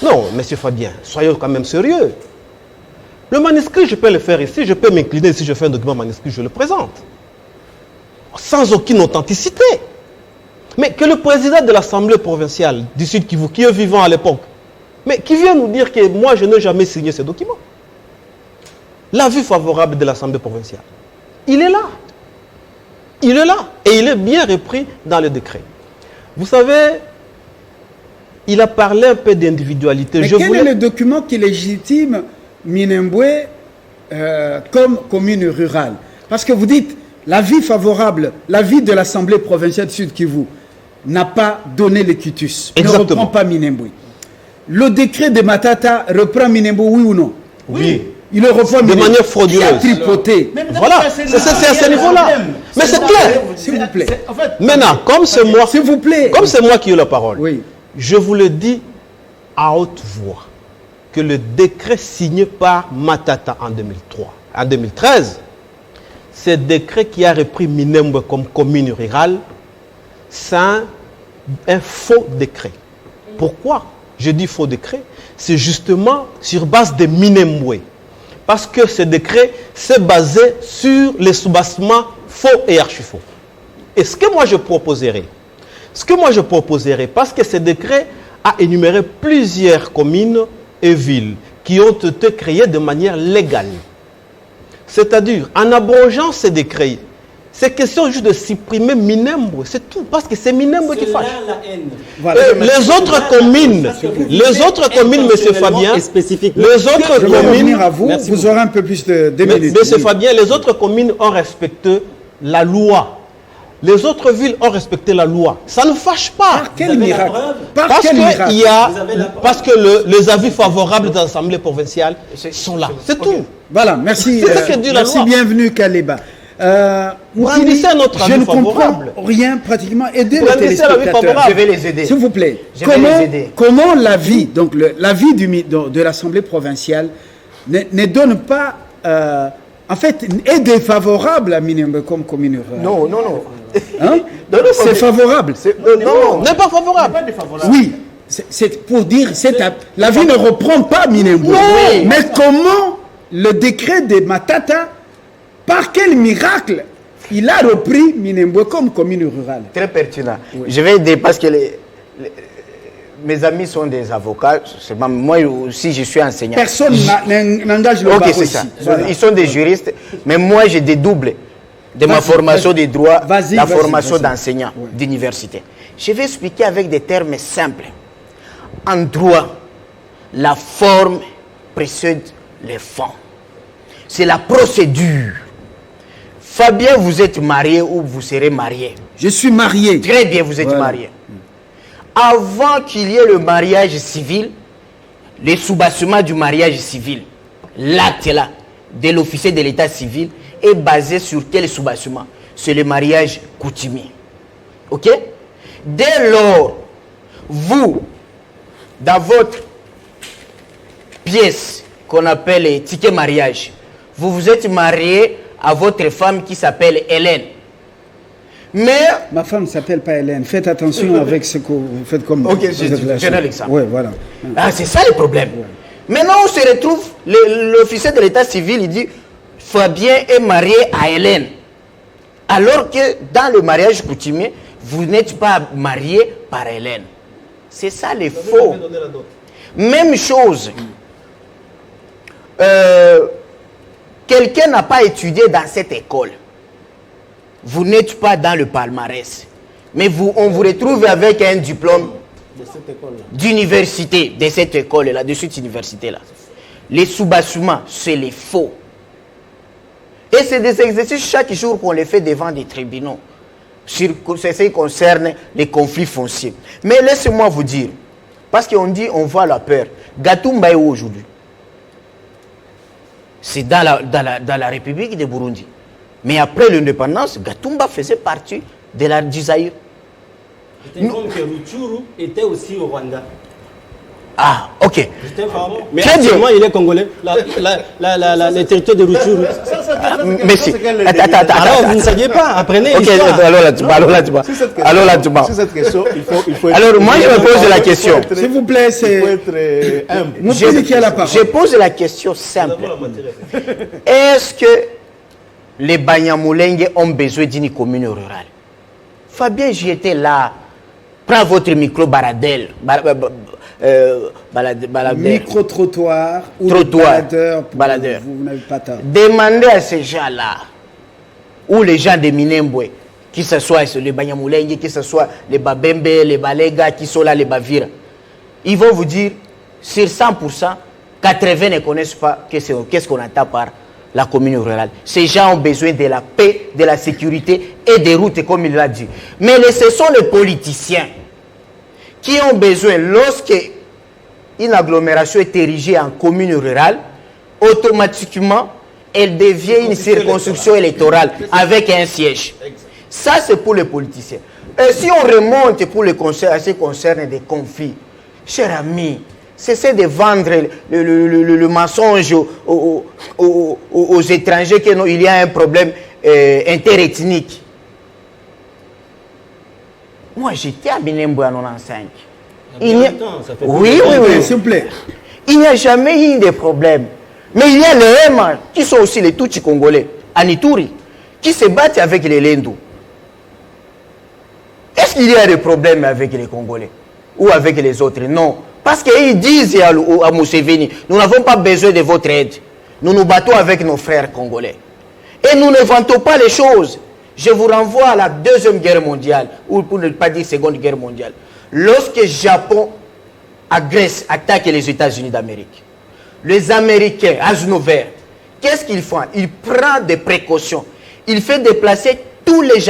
Non, monsieur Fabien, soyons quand même sérieux. Le manuscrit, je peux le faire ici, je peux m'incliner si je fais un document manuscrit, je le présente. Sans aucune authenticité. Mais que le président de l'Assemblée provinciale du Sud Kivu, qui est vivant à l'époque, mais qui vient nous dire que moi, je n'ai jamais signé ce document. L'avis favorable de l'Assemblée provinciale. Il est là. Il est là. Et il est bien repris dans le décret. Vous savez, il a parlé un peu d'individualité. Mais quel est le document qui légitime Minembwe comme commune rurale? Parce que vous dites, l'avis favorable, l'avis de l'Assemblée provinciale du Sud Kivu n'a pas donné le quitus. Il ne reprend pas Minembwe. Le décret de Matata reprend Minembwe, oui ou non? Oui. Il le reprend de manière frauduleuse. Il a tripoté. Voilà, c'est à ce niveau-là. Mais c'est clair. S'il vous plaît. Maintenant, comme c'est moi, s'il vous plaît, comme c'est moi qui ai la parole, oui, je vous le dis à haute voix que le décret signé par Matata en 2013, ce décret qui a repris Minembwe comme commune rurale, c'est un faux décret. Pourquoi je dis faux décret? C'est justement sur base de Minembwe. Parce que ce décret s'est basé sur les soubassements faux et archi-faux. Et ce que moi je proposerais, parce que ce décret a énuméré plusieurs communes et villes qui ont été créées de manière légale. C'est-à-dire, en abrogeant ce décret, c'est question juste de supprimer Minembwe, c'est tout, parce que c'est Minembwe qui fâche. Voilà. Les autres communes, M. Fabien, les autres communes, à vous, vous aurez un peu plus de minutes. M. Fabien, les autres communes ont respecté la loi. Les autres villes ont respecté la loi. Ça ne fâche pas. Par quel miracle? Parce que les avis favorables de l'Assemblée provinciale sont là. C'est tout. Voilà, merci. C'est ça que dit la loi. Merci, bienvenue Kaleba. Je ne comprends rien pratiquement. Aidez les téléspectateurs. Je vais les aider. S'il vous plaît. Comment l'avis, donc l'avis de l'Assemblée provinciale ne donne pas, en fait, est défavorable à Minembwe comme commune rurale? Non, non, non. Hein? C'est favorable. Non, n'est pas favorable. Oui. C'est pour dire, l'avis ne reprend pas Minembwe. Mais comment le décret de Matata, par quel miracle il a repris Minembwe comme commune rurale? Très pertinent. Oui. Je vais aider parce que mes amis sont des avocats. Moi aussi, je suis enseignant. Personne n'engage le barreau c'est ici. Ça. Voilà. Ils sont des juristes, mais moi, j'ai des doubles de ma formation de droit, la formation d'enseignant d'université. Je vais expliquer avec des termes simples. En droit, la forme précède les fonds. C'est la procédure. Fabien, vous êtes marié ou vous serez marié? Je suis marié. Très bien, vous êtes marié. Avant qu'il y ait le mariage civil, le soubassement du mariage civil, l'acte là, de l'officier de l'état civil, est basé sur quel soubassement? C'est le mariage coutumier. Ok? Dès lors, vous, dans votre pièce qu'on appelle ticket mariage, vous vous êtes marié à votre femme qui s'appelle Hélène. Mais... Ma femme ne s'appelle pas Hélène. Faites attention avec ce que vous faites comme... Ok, je donne l'exemple. Oui, voilà. Ah, c'est ça le problème. Ouais. Maintenant, on se retrouve, l'officier de l'état civil, il dit, Fabien est marié à Hélène. Alors que dans le mariage coutumier, vous n'êtes pas marié par Hélène. C'est ça le faux. Même chose. Quelqu'un n'a pas étudié dans cette école. Vous n'êtes pas dans le palmarès. Mais on vous retrouve avec un diplôme d'université, de cette école-là, de cette université-là. Les sous-bassements, c'est les faux. Et c'est des exercices chaque jour qu'on les fait devant des tribunaux. C'est ce qui concerne les conflits fonciers. Mais laissez-moi vous dire, parce qu'on dit on voit la peur. Gatumba est où aujourd'hui? C'est dans la République de Burundi. Mais après l'indépendance, Gatumba faisait partie de la Zaïre. C'est comme que Rutshuru était aussi au Rwanda. Ah, ok. Mais actuellement, il est congolais. Les territoires de Rutshuru. Merci. Attends. Alors, vous ne saviez pas, apprenez ok, l'histoire. alors là, tu parles. Alors là, tu parles. Sur cette question, il faut alors, moi, je me pose la question. S'il vous plaît, c'est... Il faut être humble. Mon pays qui a la parole. Je pose la question simple. Est-ce que les Banyamulenge ont besoin d'une commune rurale? Fabien, j'y étais là. Prends votre micro, Baradel. Micro-trottoir ou baladeur. Vous n'avez pas tort. Demandez à ces gens-là, ou les gens de Minembwe, que ce soit les Banyamulenge, que ce soit les Babembe, les Balega, qui sont là, les Bavira, ils vont vous dire, sur 100%, 80 ne connaissent pas qu'est-ce qu'on entend par la commune rurale. Ces gens ont besoin de la paix, de la sécurité et des routes, comme il l'a dit. Mais ce sont les politiciens qui ont besoin, lorsque une agglomération est érigée en commune rurale, automatiquement, elle devient une circonscription électorale avec un siège. Ça, c'est pour les politiciens. Et si on remonte pour ce qui concerne des conflits, chers amis, cessez de vendre le mensonge aux étrangers qu'il y a un problème interethnique. Moi, j'étais à Minembwe en 1995. Oui, s'il vous plaît. Il n'y a jamais eu de problème. Mais il y a les Hema, qui sont aussi les Tutsis congolais, à Ituri, qui se battent avec les Lendou. Est-ce qu'il y a des problèmes avec les Congolais ou avec les autres? Non. Parce qu'ils disent à Museveni, nous n'avons pas besoin de votre aide. Nous nous battons avec nos frères congolais. Et nous ne vantons pas les choses. Je vous renvoie à la Deuxième Guerre mondiale, ou pour ne pas dire Seconde Guerre mondiale. Lorsque le Japon attaque les États-Unis d'Amérique, les Américains, Eisenhower, qu'est-ce qu'ils font? Ils prennent des précautions. Il fait déplacer tous les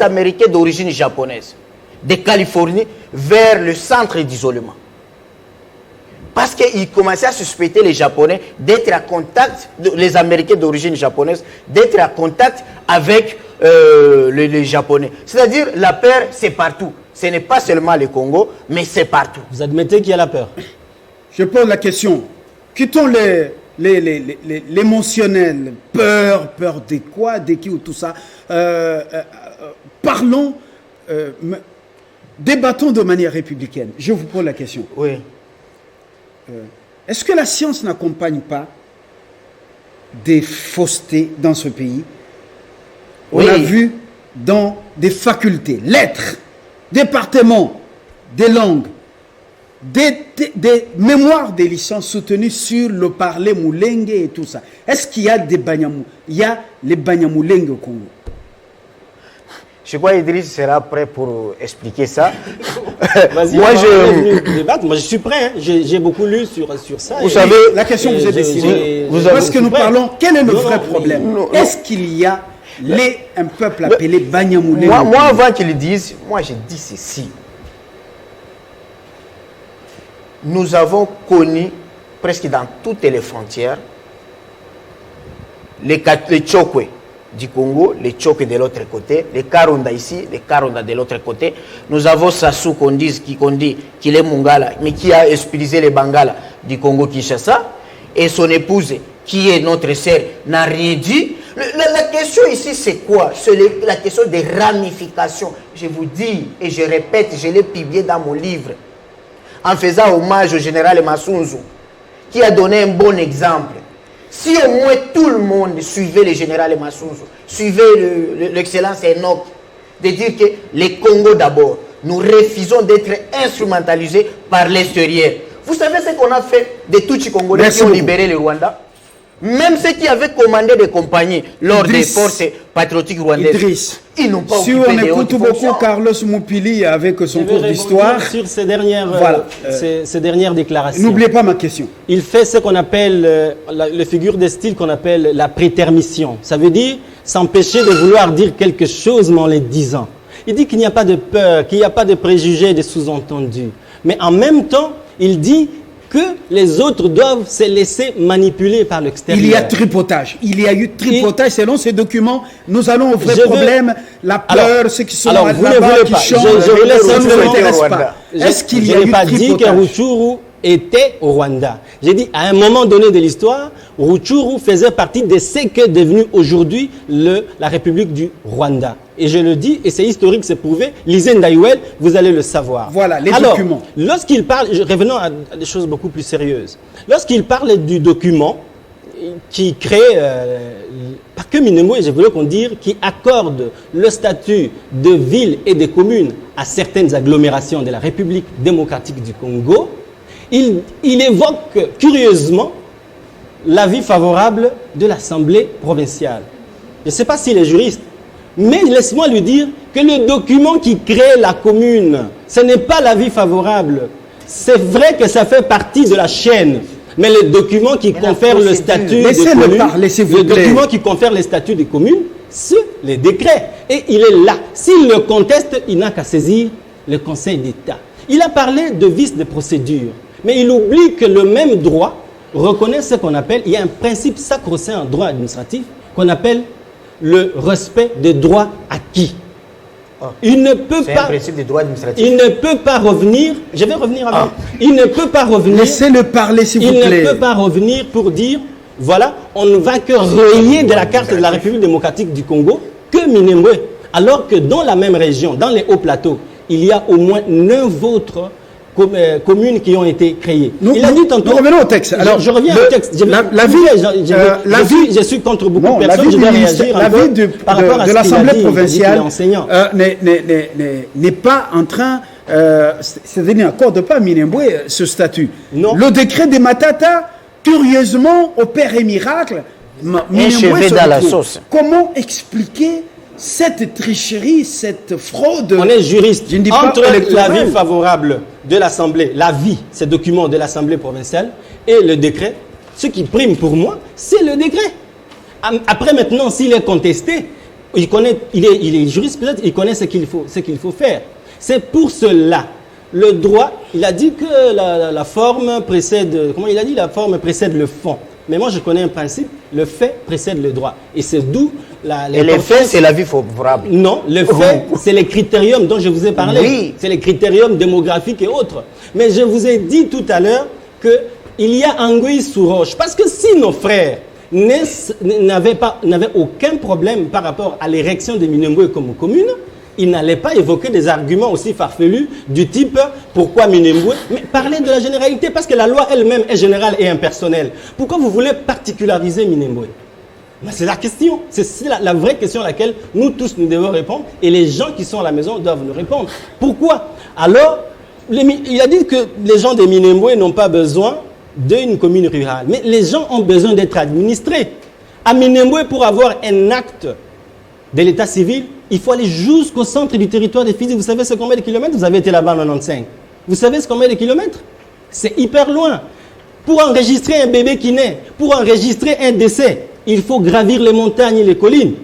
Américains d'origine japonaise, de Californie, vers le centre d'isolement. Parce qu'ils commençaient à suspecter les Japonais d'être à contact, les Américains d'origine japonaise, d'être à contact avec les Japonais. C'est-à-dire, la peur, c'est partout. Ce n'est pas seulement le Congo, mais c'est partout. Vous admettez qu'il y a la peur? Je pose la question. Quittons l'émotionnel. Peur de quoi, de qui ou tout ça. Parlons, débattons de manière républicaine. Je vous pose la question. Oui. Est-ce que la science n'accompagne pas des faussetés dans ce pays? Oui. On a vu dans des facultés, lettres, départements, des langues, des mémoires des licences soutenues sur le parler Mulenge et tout ça. Est-ce qu'il y a des Banyamulenge? Il y a les Banyamulenge au Congo. Je crois qu'Idriss sera prêt pour expliquer ça. Vas-y, moi, je suis prêt. Hein. J'ai beaucoup lu sur ça. Vous savez, la question vous est destinée. Parce que nous parlons, quel est le vrai problème? Est-ce qu'il y a un peuple appelé Banyamulenge? Moi, avant qu'ils disent, moi, j'ai dit ceci. Nous avons connu, presque dans toutes les frontières, les Tchokwe du Congo, les Tchokwe de l'autre côté, les Karunda ici, les Karunda de l'autre côté. Nous avons Sassou qu'on dit qu'il est Mungala, mais qui a expulsé les Bangala du Congo-Kinshasa, et son épouse, qui est notre sœur, n'a rien dit. La question ici, c'est quoi? C'est la question des ramifications. Je vous dis, et je répète, je l'ai publié dans mon livre, en faisant hommage au général Massunzu, qui a donné un bon exemple. Si au moins tout le monde suivait le général Massunzu, suivait l'excellence Enoch, de dire que les Congo d'abord, nous refusons d'être instrumentalisés par l'extérieur. Vous savez ce qu'on a fait des Tutsis congolais qui ont libéré le Rwanda? Même ceux qui avaient commandé des compagnies lors des forces patriotiques rwandaises, Idriss, ils n'ont pas si occupé on des écoute hautes beaucoup fonctions. Carlos Moupili avec son Je vais cours rebondir d'histoire, sur ces dernières, Voilà. ces dernières déclarations. n'oubliez pas ma question. Il fait ce qu'on appelle, le figure de style qu'on appelle la prétermission. Ça veut dire s'empêcher de vouloir dire quelque chose mais en le disant. Il dit qu'il n'y a pas de peur, qu'il n'y a pas de préjugés, de sous-entendus. Mais en même temps, il dit que les autres doivent se laisser manipuler par l'extérieur. Il y a tripotage. Il y a eu tripotage selon ces documents. Nous allons au vrai Je veux- problème. La peur, ceux qui sont alors, vous ne là-bas, voulez qui pas. chantent. Je vous laisse ça ne nous simplement- intéresse Rwanda. pas. Est-ce qu'il y Je a n'ai eu pas dit que tripotage? Rutshuru était au Rwanda. J'ai dit à un moment donné de l'histoire, Rutshuru faisait partie de ce qu'est devenu aujourd'hui la République du Rwanda. Et je le dis, et c'est historique, c'est prouvé. Lisez Ndaïwel, vous allez le savoir. Voilà, les Alors, documents. Lorsqu'il parle, revenons à des choses beaucoup plus sérieuses. Lorsqu'il parle du document qui crée, pas que Minembwe, je voulais qu'on dise, qui accorde le statut de ville et de commune à certaines agglomérations de la République démocratique du Congo, il évoque curieusement l'avis favorable de l'Assemblée provinciale. Je ne sais pas s'il est juriste, mais laisse-moi lui dire que le document qui crée la commune, ce n'est pas l'avis favorable. C'est vrai que ça fait partie de la chaîne, mais le document qui confère le statut de Laissez-le commune, parler, s'il vous le plaît. document qui confère le statut de commune, c'est les décrets. Et il est là. S'il le conteste, il n'a qu'à saisir le Conseil d'État. Il a parlé de vice de procédure, mais il oublie que le même droit reconnaît ce qu'on appelle, il y a un principe sacro-saint en droit administratif qu'on appelle le respect des droits acquis. Il ne peut C'est un pas, principe des droits administratifs. il ne peut pas revenir, je vais revenir avec, il ne peut pas revenir, Laissez-le parler, s'il vous il plaît. ne peut pas revenir pour dire, voilà, on ne va que rayer de la carte de la République démocratique du Congo que Minembwe. Alors que dans la même région, dans les hauts plateaux, il y a au moins 9 autres communes qui ont été créées. Il a dit tantôt. Nous revenons au texte. Alors, je reviens au texte. Je suis contre beaucoup Bon, de personnes. Je vais réagir l'avis par rapport à de ce qu'il a l'Assemblée dit, provinciale enseignant. n'est pas en train, c'est-à-dire n'accorde pas à Minembwe ce statut. Non. Le décret des Matata, curieusement, opère un miracle. Minembwe cheveu se dans la retrouve. sauce. Comment expliquer cette tricherie, cette fraude? On est juriste. Je ne dis pas Entre électorale. l'avis favorable de l'Assemblée, l'avis, ces documents de l'Assemblée provinciale, et le décret, ce qui prime pour moi, c'est le décret. Après, maintenant, s'il est contesté, il est juriste peut-être, il connaît ce qu'il faut faire. C'est pour cela. Le droit, il a dit que la forme précède, comment il a dit, la forme précède le fond. Mais moi, je connais un principe, le fait précède le droit. Et c'est d'où Et les faits, c'est l'avis favorable. non, le fait, c'est les critériums dont je vous ai parlé. Oui. C'est les critériums démographiques et autres. Mais je vous ai dit tout à l'heure qu'il y a anguille sous roche. Parce que si nos frères n'avaient aucun problème par rapport à l'érection de Minembwe comme commune, ils n'allaient pas évoquer des arguments aussi farfelus du type pourquoi Minembwe, mais parler de la généralité parce que la loi elle-même est générale et impersonnelle. Pourquoi vous voulez particulariser Minembwe? C'est la question, c'est la vraie question à laquelle nous tous nous devons répondre et les gens qui sont à la maison doivent nous répondre. Pourquoi? Alors, il a dit que les gens de Minembwe n'ont pas besoin d'une commune rurale, mais les gens ont besoin d'être administrés. À Minembwe, pour avoir un acte de l'état civil, il faut aller jusqu'au centre du territoire de Fizi. Vous savez ce combien de kilomètres? Vous avez été là-bas en 95. Vous savez ce combien de kilomètres? C'est hyper loin. Pour enregistrer un bébé qui naît, pour enregistrer un décès, il faut gravir les montagnes et les collines.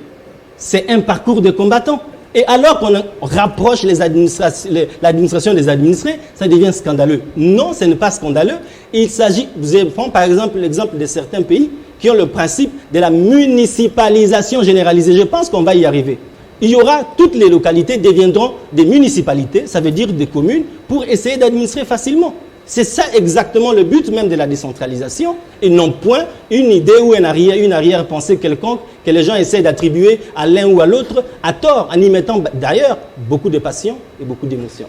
C'est un parcours de combattants. Et alors qu'on rapproche l'administration des administrés, ça devient scandaleux. Non, ce n'est pas scandaleux. Il s'agit, vous prenez par exemple l'exemple de certains pays qui ont le principe de la municipalisation généralisée. Je pense qu'on va y arriver. Il y aura, toutes les localités deviendront des municipalités, ça veut dire des communes, pour essayer d'administrer facilement. C'est ça exactement le but même de la décentralisation, et non point une idée ou une arrière-pensée quelconque que les gens essaient d'attribuer à l'un ou à l'autre à tort, en y mettant d'ailleurs beaucoup de passion et beaucoup d'émotion.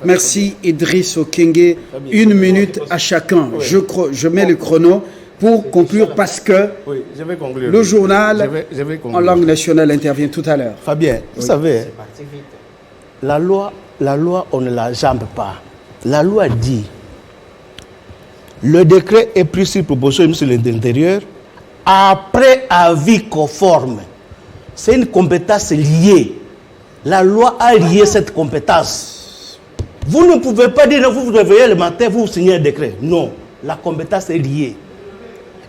Merci Idriss Okenge. 1 minute à chacun. Je mets le chrono pour conclure parce que Oui, je vais conclure. le journal Je vais en conclure. langue nationale intervient tout à l'heure. Fabien, vous savez, la loi, on ne la jambe pas. La loi dit, le décret est pris sur proposition du ministre de l'Intérieur après avis conforme. C'est une compétence liée. La loi a lié cette compétence. Vous ne pouvez pas dire, vous vous réveillez le matin, vous signez un décret. Non, la compétence est liée.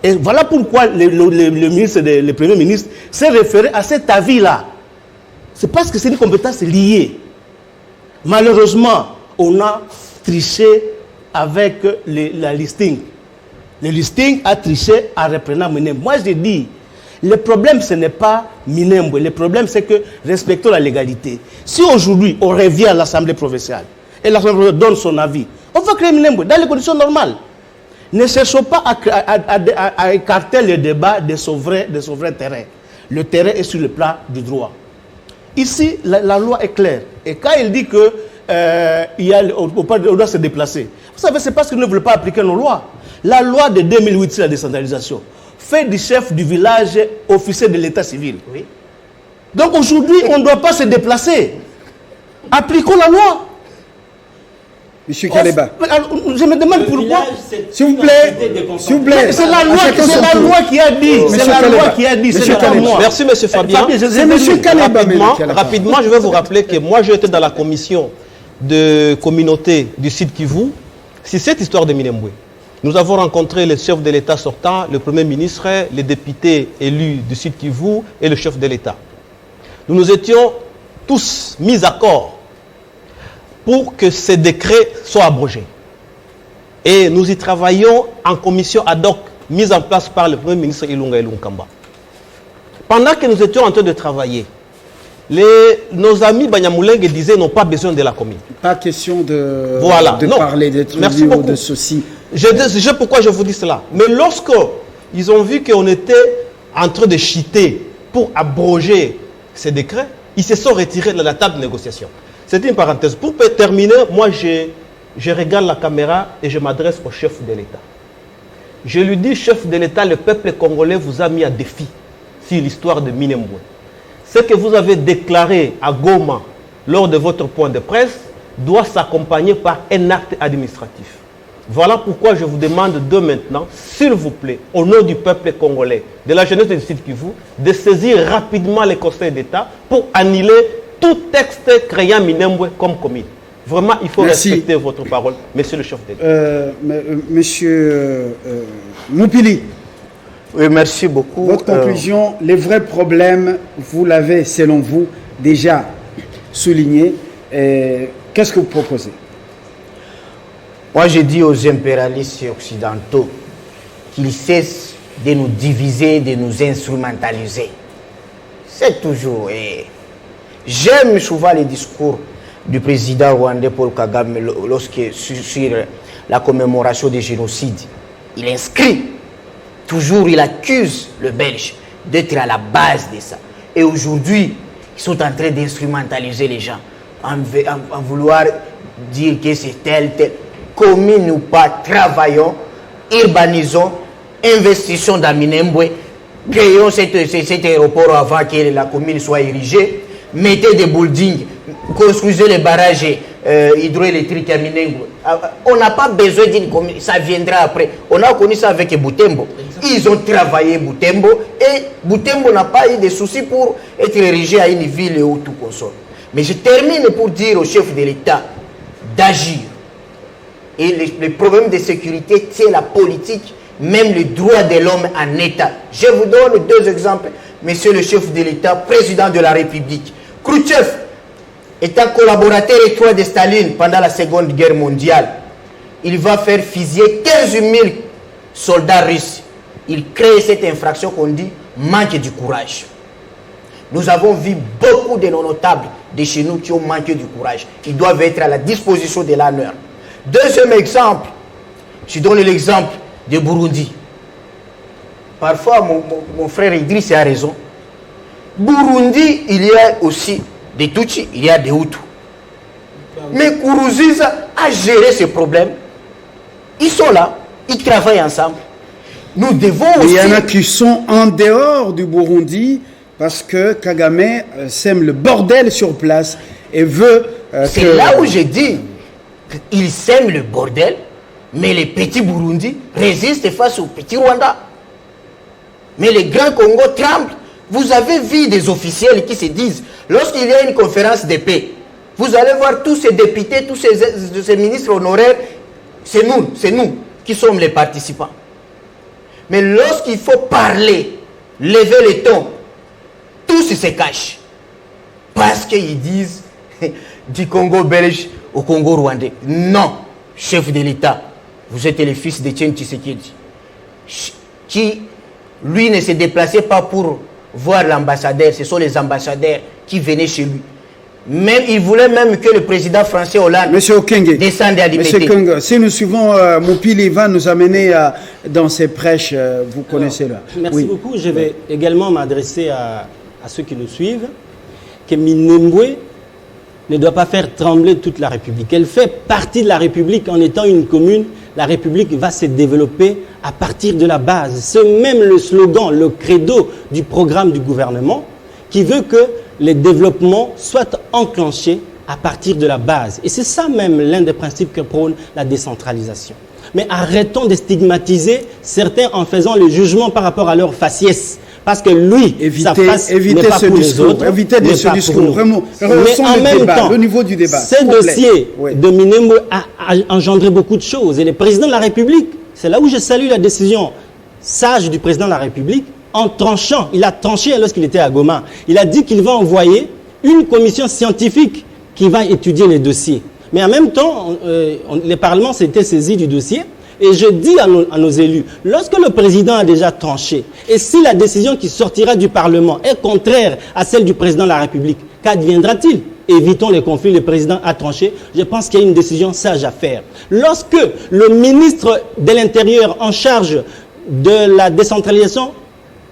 Et voilà pourquoi le Premier ministre s'est référé à cet avis-là. C'est parce que c'est une compétence liée. Malheureusement, on a triché avec la listing. Le listing a triché en reprenant Minembwe. Moi, je dis, le problème, ce n'est pas Minembwe. Le problème, c'est que respectons la légalité. Si aujourd'hui, on revient à l'Assemblée provinciale et l'Assemblée provinciale donne son avis, on va créer Minembwe dans les conditions normales. Ne cherchons pas à écarter le débat de son vrai terrain. Le terrain est sur le plan du droit. Ici, la loi est claire. Et quand il dit que on doit se déplacer, vous savez, c'est parce qu'ils ne veulent pas appliquer nos lois. La loi de 2008 sur la décentralisation fait du chef du village officier de l'état civil. Oui. Donc aujourd'hui, on ne doit pas se déplacer. Appliquons la loi. Monsieur Kaleba. Je me demande pourquoi. S'il vous plaît. S'il vous plaît. C'est la loi qui a dit. C'est la loi qui a dit. C'est pas moi. Merci, M. Fabien. C'est M. Kaleba. Rapidement, je vais vous rappeler que moi, j'étais dans la commission de communauté du Sud Kivu. C'est cette histoire de Minembwe. Nous avons rencontré le chef de l'État sortant, le Premier ministre, les députés élus du Sud Kivu et le chef de l'État. Nous nous étions tous mis d'accord pour que ces décrets soient abrogés. Et nous y travaillons en commission ad hoc, mise en place par le Premier ministre Ilunga Ilunkamba. Pendant que nous étions en train de travailler, nos amis Banyamulenge disaient n'ont pas besoin de la commune. Pas question de parler d'être lié ou de ceci. Je sais pourquoi je vous dis cela. Mais lorsque ils ont vu qu'on était en train de chiter pour abroger ces décrets, ils se sont retirés de la table de négociation. C'est une parenthèse. Pour terminer, moi je regarde la caméra et je m'adresse au chef de l'État. Je lui dis, chef de l'État, le peuple congolais vous a mis à défi sur l'histoire de Minembwe. Ce que vous avez déclaré à Goma lors de votre point de presse doit s'accompagner par un acte administratif. Voilà pourquoi je vous demande de maintenant, s'il vous plaît, au nom du peuple congolais, de la jeunesse du Sud Kivu, de saisir rapidement les conseils d'État pour annuler tout texte créant Minembwe comme commune. Vraiment, il faut respecter votre parole, monsieur le chef d'État. Monsieur Moupili. Oui, merci beaucoup. Votre conclusion, les vrais problèmes, vous l'avez, selon vous, déjà souligné. Qu'est-ce que vous proposez? Moi, je dis aux impérialistes occidentaux qu'ils cessent de nous diviser, de nous instrumentaliser. C'est toujours... J'aime souvent les discours du président rwandais Paul Kagame sur la commémoration des génocides. Il inscrit, toujours il accuse le Belge d'être à la base de ça. Et aujourd'hui, ils sont en train d'instrumentaliser les gens, en vouloir dire que c'est tel. Commune ou pas, travaillons, urbanisons, investissons dans Minembwe, créons cet aéroport avant que la commune soit érigée, mettez des buildings, construisez les barrages hydroélectriques à Minembwe. On n'a pas besoin d'une commune, ça viendra après. On a connu ça avec Butembo. Ils ont travaillé Butembo et Butembo n'a pas eu de soucis pour être érigé à une ville ou tout consort. Mais je termine pour dire au chef de l'État d'agir. Et les problèmes de sécurité, c'est la politique, même les droits de l'homme en État. Je vous donne deux exemples. Monsieur le chef de l'État, président de la République. Khrouchtchev, étant collaborateur étroit de Staline pendant la Seconde Guerre mondiale, il va faire fusiller 15 000 soldats russes. Il crée cette infraction qu'on dit manque du courage. Nous avons vu beaucoup de nos notables de chez nous qui ont manqué du courage. Ils doivent être à la disposition de l'honneur. Deuxième exemple, je donne l'exemple de Burundi. Parfois, mon frère Idriss a raison. Burundi, il y a aussi des Tutsis, il y a des Hutus. Mais Nkurunziza a géré ce problème. Ils sont là, ils travaillent ensemble. Nous devons aussi... Il y en a qui sont en dehors du Burundi parce que Kagame sème le bordel sur place et veut... C'est là où j'ai dit... Ils sèment le bordel, mais les petits Burundi résistent face aux petits Rwanda. Mais les grands Congo tremblent. Vous avez vu des officiels qui se disent, lorsqu'il y a une conférence de paix, vous allez voir tous ces députés, tous ces ministres honoraires, c'est nous qui sommes les participants. Mais lorsqu'il faut parler, lever le ton, tous se cachent. Parce qu'ils disent du Congo belge au Congo rwandais. Non, chef de l'État, vous êtes le fils de Tien Tshisekedi, qui, lui, ne se déplaçait pas pour voir l'ambassadeur. Ce sont les ambassadeurs qui venaient chez lui. Même, il voulait même que le président français Hollande descende à Libé. Monsieur Keng, si nous suivons Moupili va nous amener dans ses prêches, vous connaissez là. Merci beaucoup. Je vais également m'adresser à ceux qui nous suivent, que Minembwe ne doit pas faire trembler toute la République. Elle fait partie de la République en étant une commune. La République va se développer à partir de la base. C'est même le slogan, le credo du programme du gouvernement qui veut que les développements soient enclenchés à partir de la base. Et c'est ça même l'un des principes que prône la décentralisation. Mais arrêtons de stigmatiser certains en faisant le jugement par rapport à leur faciès. Parce que lui, sa face n'est pas pour les autres, évitez ce discours, vraiment. Mais en même temps, le niveau du débat. Ce dossier de Minembwe a engendré beaucoup de choses. Et le président de la République, c'est là où je salue la décision sage du président de la République, en tranchant, il a tranché lorsqu'il était à Goma. Il a dit qu'il va envoyer une commission scientifique qui va étudier les dossiers. Mais en même temps, le Parlement s'était saisi du dossier. Et je dis à nos élus, lorsque le président a déjà tranché, et si la décision qui sortira du Parlement est contraire à celle du président de la République, qu'adviendra-t-il? Évitons les conflits, le président a tranché. Je pense qu'il y a une décision sage à faire. Lorsque le ministre de l'Intérieur en charge de la décentralisation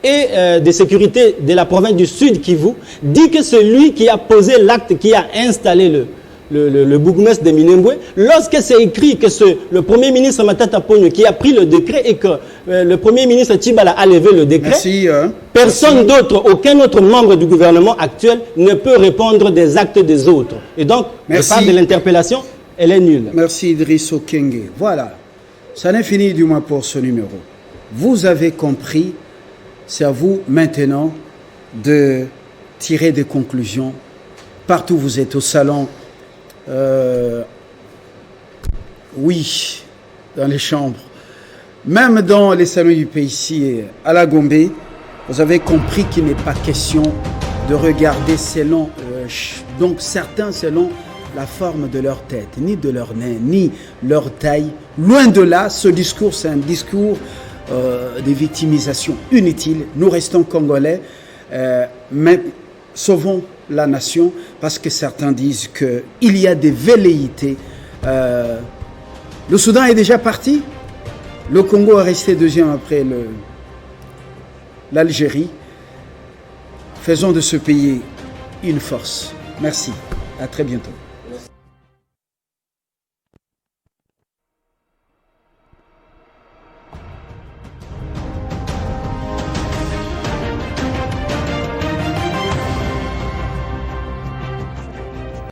et de sécurité de la province du Sud Kivu dit que celui qui a posé l'acte, qui a installé le bourgmestre de Minembwe, lorsque c'est écrit que le premier ministre Matata Ponyo qui a pris le décret et que le premier ministre Tshibala a levé le décret, personne d'autre, aucun autre membre du gouvernement actuel ne peut répondre des actes des autres. Et donc, je parle de l'interpellation, elle est nulle. Merci Idriss Okenge. Voilà, ça n'est fini du moins pour ce numéro. Vous avez compris, c'est à vous maintenant de tirer des conclusions. Partout où vous êtes, au salon, oui, dans les chambres, même dans les salons du pays ici, à la Gombe, vous avez compris qu'il n'est pas question de regarder selon, donc certains selon la forme de leur tête, ni de leur nez, ni leur taille. Loin de là, ce discours, c'est un discours de victimisation inutile. Nous restons congolais, mais sauvons la nation, parce que certains disent qu'il y a des velléités. Le Soudan est déjà parti. Le Congo est resté deuxième après l'Algérie. Faisons de ce pays une force. Merci. À très bientôt.